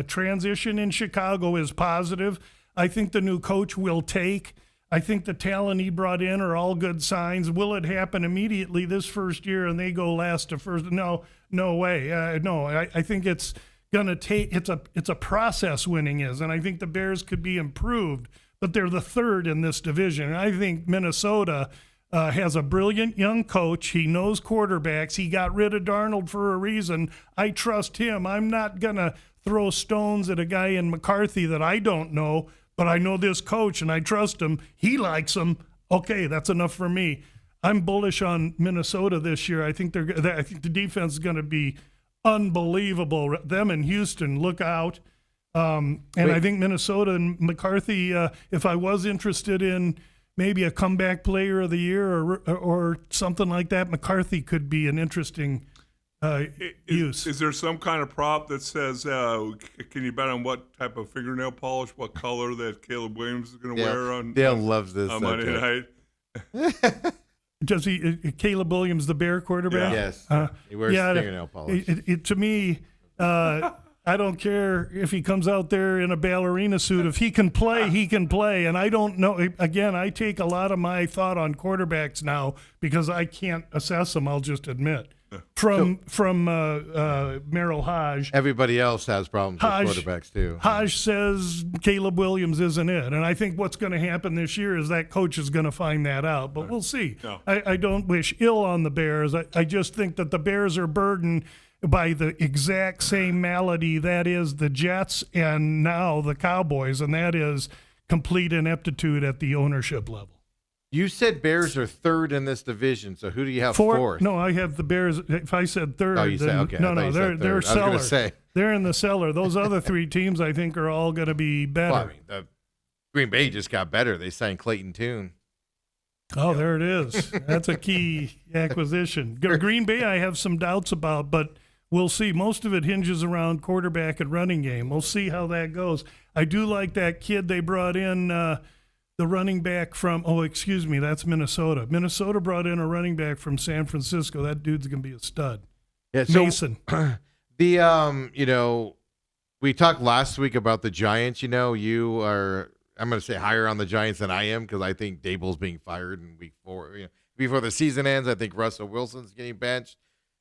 transition in Chicago is positive. I think the new coach will take. I think the talent he brought in are all good signs. Will it happen immediately this first year and they go last to first? No way. No, I think it's gonna take. It's a process. Winning is, and I think the Bears could be improved, but they're the third in this division. And I think Minnesota has a brilliant young coach. He knows quarterbacks. He got rid of Darnold for a reason. I trust him. I'm not gonna throw stones at a guy in McCarthy that I don't know, but I know this coach and I trust him. He likes him. Okay, that's enough for me. I'm bullish on Minnesota this year. I think the defense is going to be unbelievable. Them and Houston, look out. I think Minnesota and McCarthy, if I was interested in maybe a comeback player of the year or something like that, McCarthy could be an interesting use. Is there some kind of prop that says, can you bet on what type of fingernail polish, what color that Caleb Williams is going to wear on Dale loves this on Monday night? Does Caleb Williams, the Bear quarterback? Yes. He wears fingernail polish. To me, I don't care if he comes out there in a ballerina suit. If he can play, he can play. And I don't know. Again, I take a lot of my thought on quarterbacks now because I can't assess them, I'll just admit. From Merrill Hodge. Everybody else has problems with quarterbacks too. Hodge says Caleb Williams isn't it. And I think what's going to happen this year is that coach is going to find that out. But we'll see. No. I don't wish ill on the Bears. I just think that the Bears are burdened by the exact same malady that is the Jets and now the Cowboys, and that is complete ineptitude at the ownership level. You said Bears are third in this division, so who do you have fourth? No, I have the Bears. If I said third, Oh, you then, said okay. I no, thought you said they're third. I was going to cellar. say. They're in the cellar. Those other three teams, I think, are all going to be better. Well, I mean, the Green Bay just got better. They signed Clayton Tune. Oh, there it is. That's a key acquisition. Green Bay, I have some doubts about, but we'll see. Most of it hinges around quarterback and running game. We'll see how that goes. I do like that kid they brought in, the running back from, that's Minnesota. Minnesota brought in a running back from San Francisco. That dude's going to be a stud. Yeah, so Mason. We talked last week about the Giants. You are, I'm going to say, higher on the Giants than I am because I think Dable's being fired in week 4. Before the season ends, I think Russell Wilson's getting benched.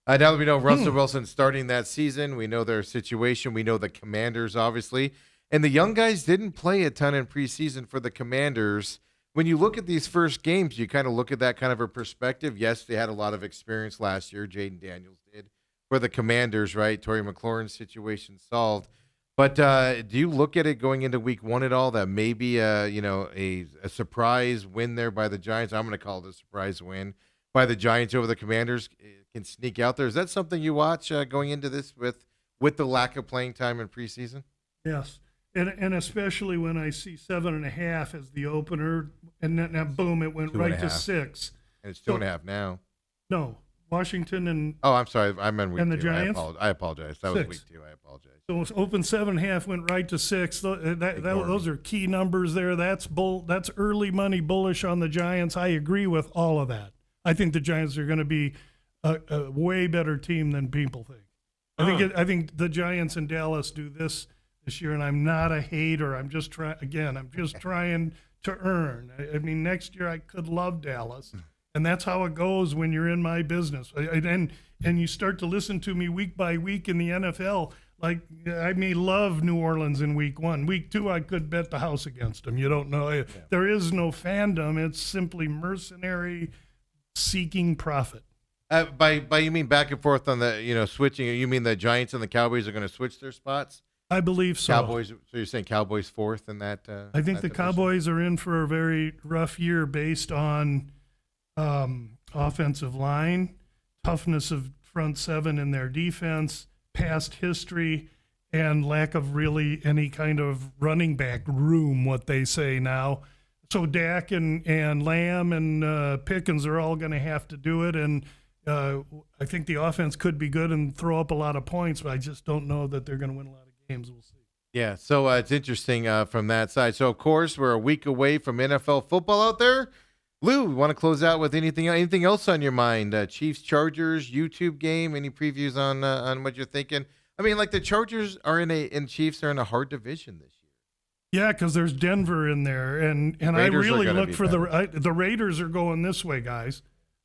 Now that we know Russell Wilson's starting that season, we know their situation. We know the Commanders, obviously. And the young guys didn't play a ton in preseason for the Commanders. When you look at these first games, you kind of look at that kind of a perspective. Yes, they had a lot of experience last year. Jaden Daniels did for the Commanders, right? Torrey McLaurin's situation solved. But do you look at it going into week 1 at all that maybe a surprise win there by the Giants? I'm going to call it a surprise win by the Giants over the Commanders can sneak out there. Is that something you watch going into this with the lack of playing time in preseason? Yes. And especially when I see 7.5 as the opener, and then boom, it went right to 6. And it's 2.5 now. No, Washington and Oh, I'm sorry. I meant week and the 2. Giants? I apologize. That was 6. week 2. I apologize. so it was open 7.5, went right to 6. Those are key numbers there. That's early money bullish on the Giants. I agree with all of that. I think the Giants are going to be a way better team than people think. I think the Giants and Dallas do this year, and I'm not a hater. I'm just trying to earn. I mean, next year I could love Dallas, and that's how it goes when you're in my business. And you start to listen to me week by week in the NFL. Like, I may love New Orleans in week 1. Week 2, I could bet the house against them. You don't know. There is no fandom. It's simply mercenary seeking profit. By you mean back and forth on the switching? You mean the Giants and the Cowboys are going to switch their spots? I believe so. Cowboys. So you're saying Cowboys 4th in that? I think the division? Cowboys are in for a very rough year based on offensive line, toughness of front 7 in their defense, past history, and lack of really any kind of running back room, what they say now. So Dak and Lamb and Pickens are all going to have to do it, and I think the offense could be good and throw up a lot of points, but I just don't know that they're going to win a lot of games. We'll see. Yeah, so it's interesting from that side. So, of course, we're a week away from NFL football out there. Lou, want to close out with anything else on your mind? Chiefs, Chargers, YouTube game, any previews on what you're thinking? I mean, like the Chargers are and Chiefs are in a hard division this year. Yeah, because there's Denver in there, and I really look for the Raiders are going this way, guys.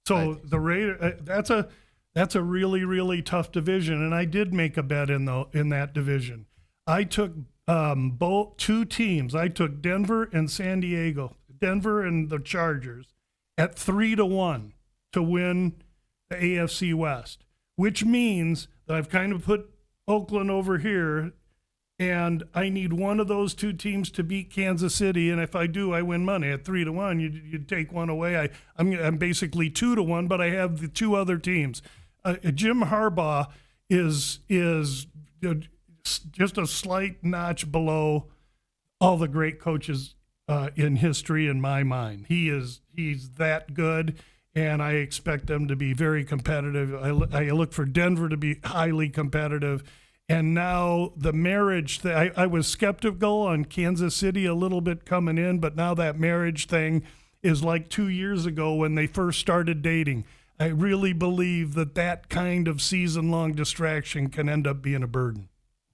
So the Raiders, that's a really, really tough division, and I did make a bet in that division. I took both 2 teams. I took Denver and San Diego, Denver and the Chargers, at 3-1 to win the AFC West, which means that I've kind of put Oakland over here, and I need one of those 2 teams to beat Kansas City, and if I do, I win money at 3-1. You take one away, I'm basically 2-1, but I have the 2 other teams. Jim Harbaugh is just a slight notch below all the great coaches in history in my mind. He's that good, and I expect them to be very competitive. I look for Denver to be highly competitive. And now the marriage, I was skeptical on Kansas City a little bit coming in, but now that marriage thing is like 2 years ago when they first started dating. I really believe that kind of season-long distraction can end up being a burden.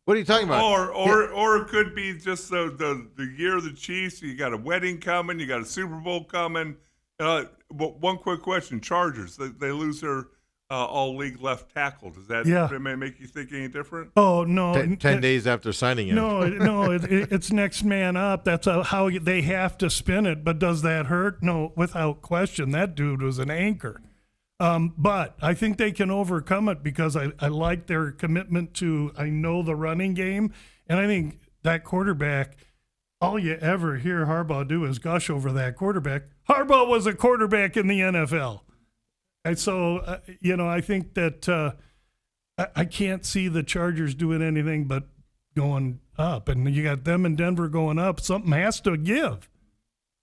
What are you talking about? Or it could be just the year of the Chiefs. You got a wedding coming. You got a Super Bowl coming. But one quick question: Chargers, they lose their all-league left tackle. Does that make you think any different? Oh no! 10 days after signing him. No, it's next man up. That's how they have to spin it. But does that hurt? No, without question. That dude was an anchor. But I think they can overcome it because I like their commitment to, I know the running game, and I think that quarterback all you ever hear Harbaugh do is gush over that quarterback. Harbaugh was a quarterback in the NFL. And so, I think that I can't see the Chargers doing anything but going up. And you got them and Denver going up. Something has to give.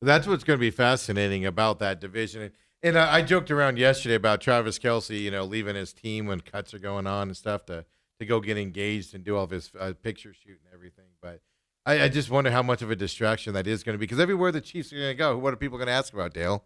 That's what's going to be fascinating about that division. And I joked around yesterday about Travis Kelce, leaving his team when cuts are going on and stuff to go get engaged and do all of his picture shoot and everything. But I just wonder how much of a distraction that is going to be, because everywhere the Chiefs are going to go, what are people going to ask about, Dale?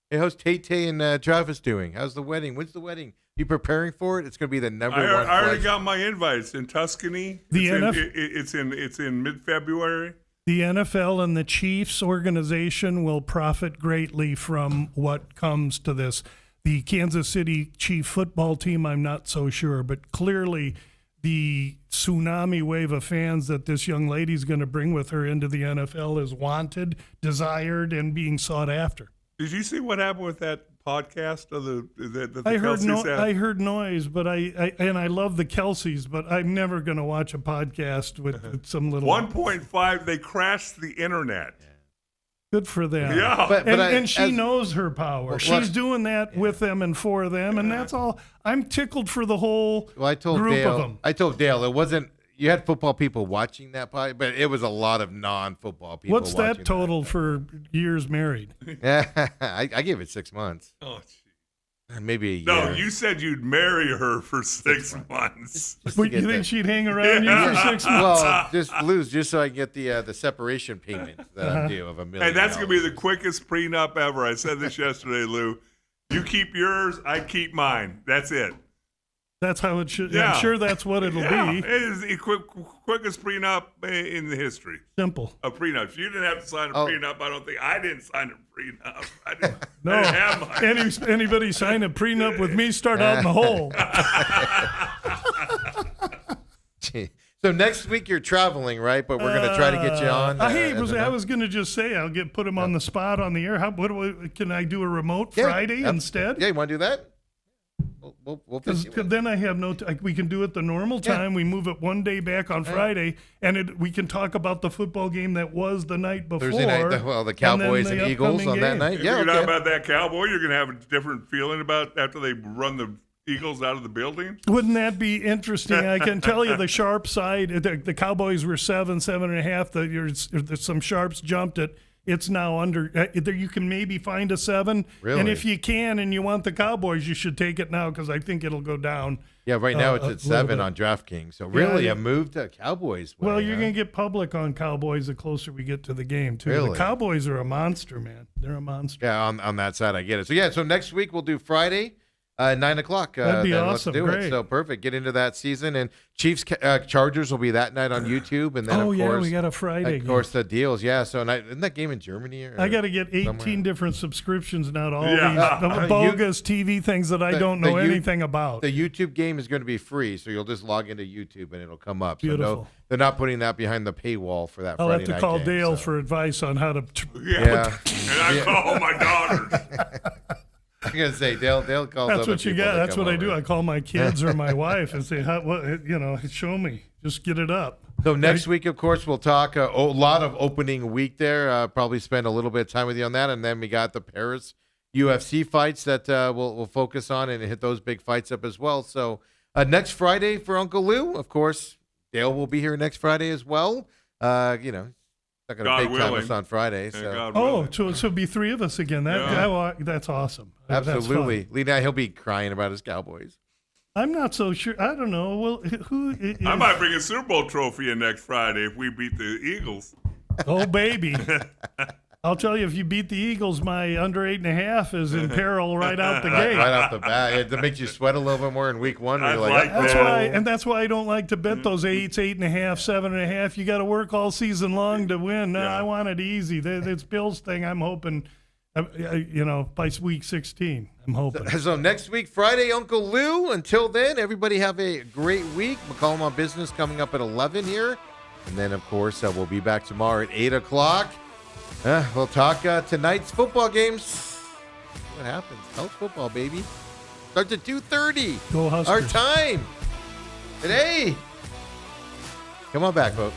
Hey, how's Tay and Travis doing? How's the wedding? When's the wedding? You preparing for it? It's going to be the number one. I already got my invites in Tuscany. It's in mid-February. The NFL and the Chiefs organization will profit greatly from what comes to this. The Kansas City Chief football team, I'm not so sure, but clearly the tsunami wave of fans that this young lady's going to bring with her into the NFL is wanted, desired, and being sought after. Did you see what happened with that podcast of the Kelceys had? I heard noise, but I love the Kelceys, but I'm never going to watch a podcast with some little 1.5. They crashed the internet. Good for them. Yeah, and she knows her power. She's doing that with them and for them, and that's all. I'm tickled for the whole group of them. I told Dale it wasn't. You had football people watching that pod, but it was a lot of non-football people. What's that total for years married? I gave it 6 months. Oh, maybe a year. No, you said you'd marry her for 6 months. But you think she'd hang around you for 6 months? Well, just so I can get the separation payment that I'm due of $1 million. Hey, that's gonna be the quickest prenup ever. I said this yesterday, Lou. You keep yours, I keep mine. That's it. That's how it should. Yeah. I'm sure that's what it'll be. It is the quickest prenup in the history. Simple. A prenup. You didn't have to sign a prenup. I don't think. I didn't sign a prenup. I didn't have mine. Anybody sign a prenup with me, start out in the hole. So next week you're traveling, right? But we're going to try to get you on. I was going to just say I'll put him on the spot on the air. Can I do a remote Friday instead? Yeah, you want to do that? We'll then I have we can do it the normal time. Yeah. We move it one day back on Friday, and we can talk about the football game that was the night before. Thursday night, the Cowboys and Eagles on that night. If you're not about that Cowboy, you're going to have a different feeling about after they run the Eagles out of the building. Wouldn't that be interesting? I can tell you the sharp side. The Cowboys were 7.5. There's some sharps jumped it. It's now under. You can maybe find a 7, really? And if you can, and you want the Cowboys, you should take it now because I think it'll go down. Yeah, right now it's at 7 on DraftKings. So really, a move to Cowboys. Well, you're going to get public on Cowboys the closer we get to the game too. Really? The Cowboys are a monster, man. They're a monster. Yeah, on that side, I get it. So next week we'll do Friday. 9 o'clock. That'd be awesome. Let's do it. So perfect. Get into that season. And Chiefs Chargers will be that night on YouTube. And then, of course, we got a Friday. Of course, the deals. Yeah. So isn't that game in Germany? I got to get 18 different subscriptions now to all these bogus TV things that I don't know anything about. The YouTube game is going to be free. So you'll just log into YouTube and it'll come up. Beautiful. So they're not putting that behind the paywall for that I'll Friday night have to call game, Dale for advice on how to. Yeah. And I call my daughters. I'm gonna say Dale calls. That's what you got. That's what I do. I call my kids or my wife and say, show me. Just get it up. So next week, of course, we'll talk a lot of opening week there. Probably spend a little bit of time with you on that, and then we got the Paris UFC fights that we'll focus on and hit those big fights up as well. So next Friday for Uncle Lou, of course, Dale will be here next Friday as well. Not going to take time us on Friday. So. So it'll be 3 of us again. That's awesome. Absolutely. Lee and he'll be crying about his Cowboys. I'm not so sure. I don't know. Well, who? I might bring a Super Bowl trophy in next Friday if we beat the Eagles. Oh, baby. I'll tell you, if you beat the Eagles, my under 8.5 is in peril right out the gate. Right off the bat. That makes you sweat a little bit more in week 1. That's why I don't like to bet those 8s, 8.5, 7.5. You got to work all season long to win. No, I want it easy. This Bills thing, I'm hoping, by week 16. I'm hoping. So next week, Friday, Uncle Lou. Until then, everybody have a great week. McCollum on Business coming up at 11 here. And then, of course, we'll be back tomorrow at 8 o'clock. We'll talk tonight's football games. What happens? College football, baby. Starts at 2:30. Go Huskers. Our time. Today. Come on back, folks.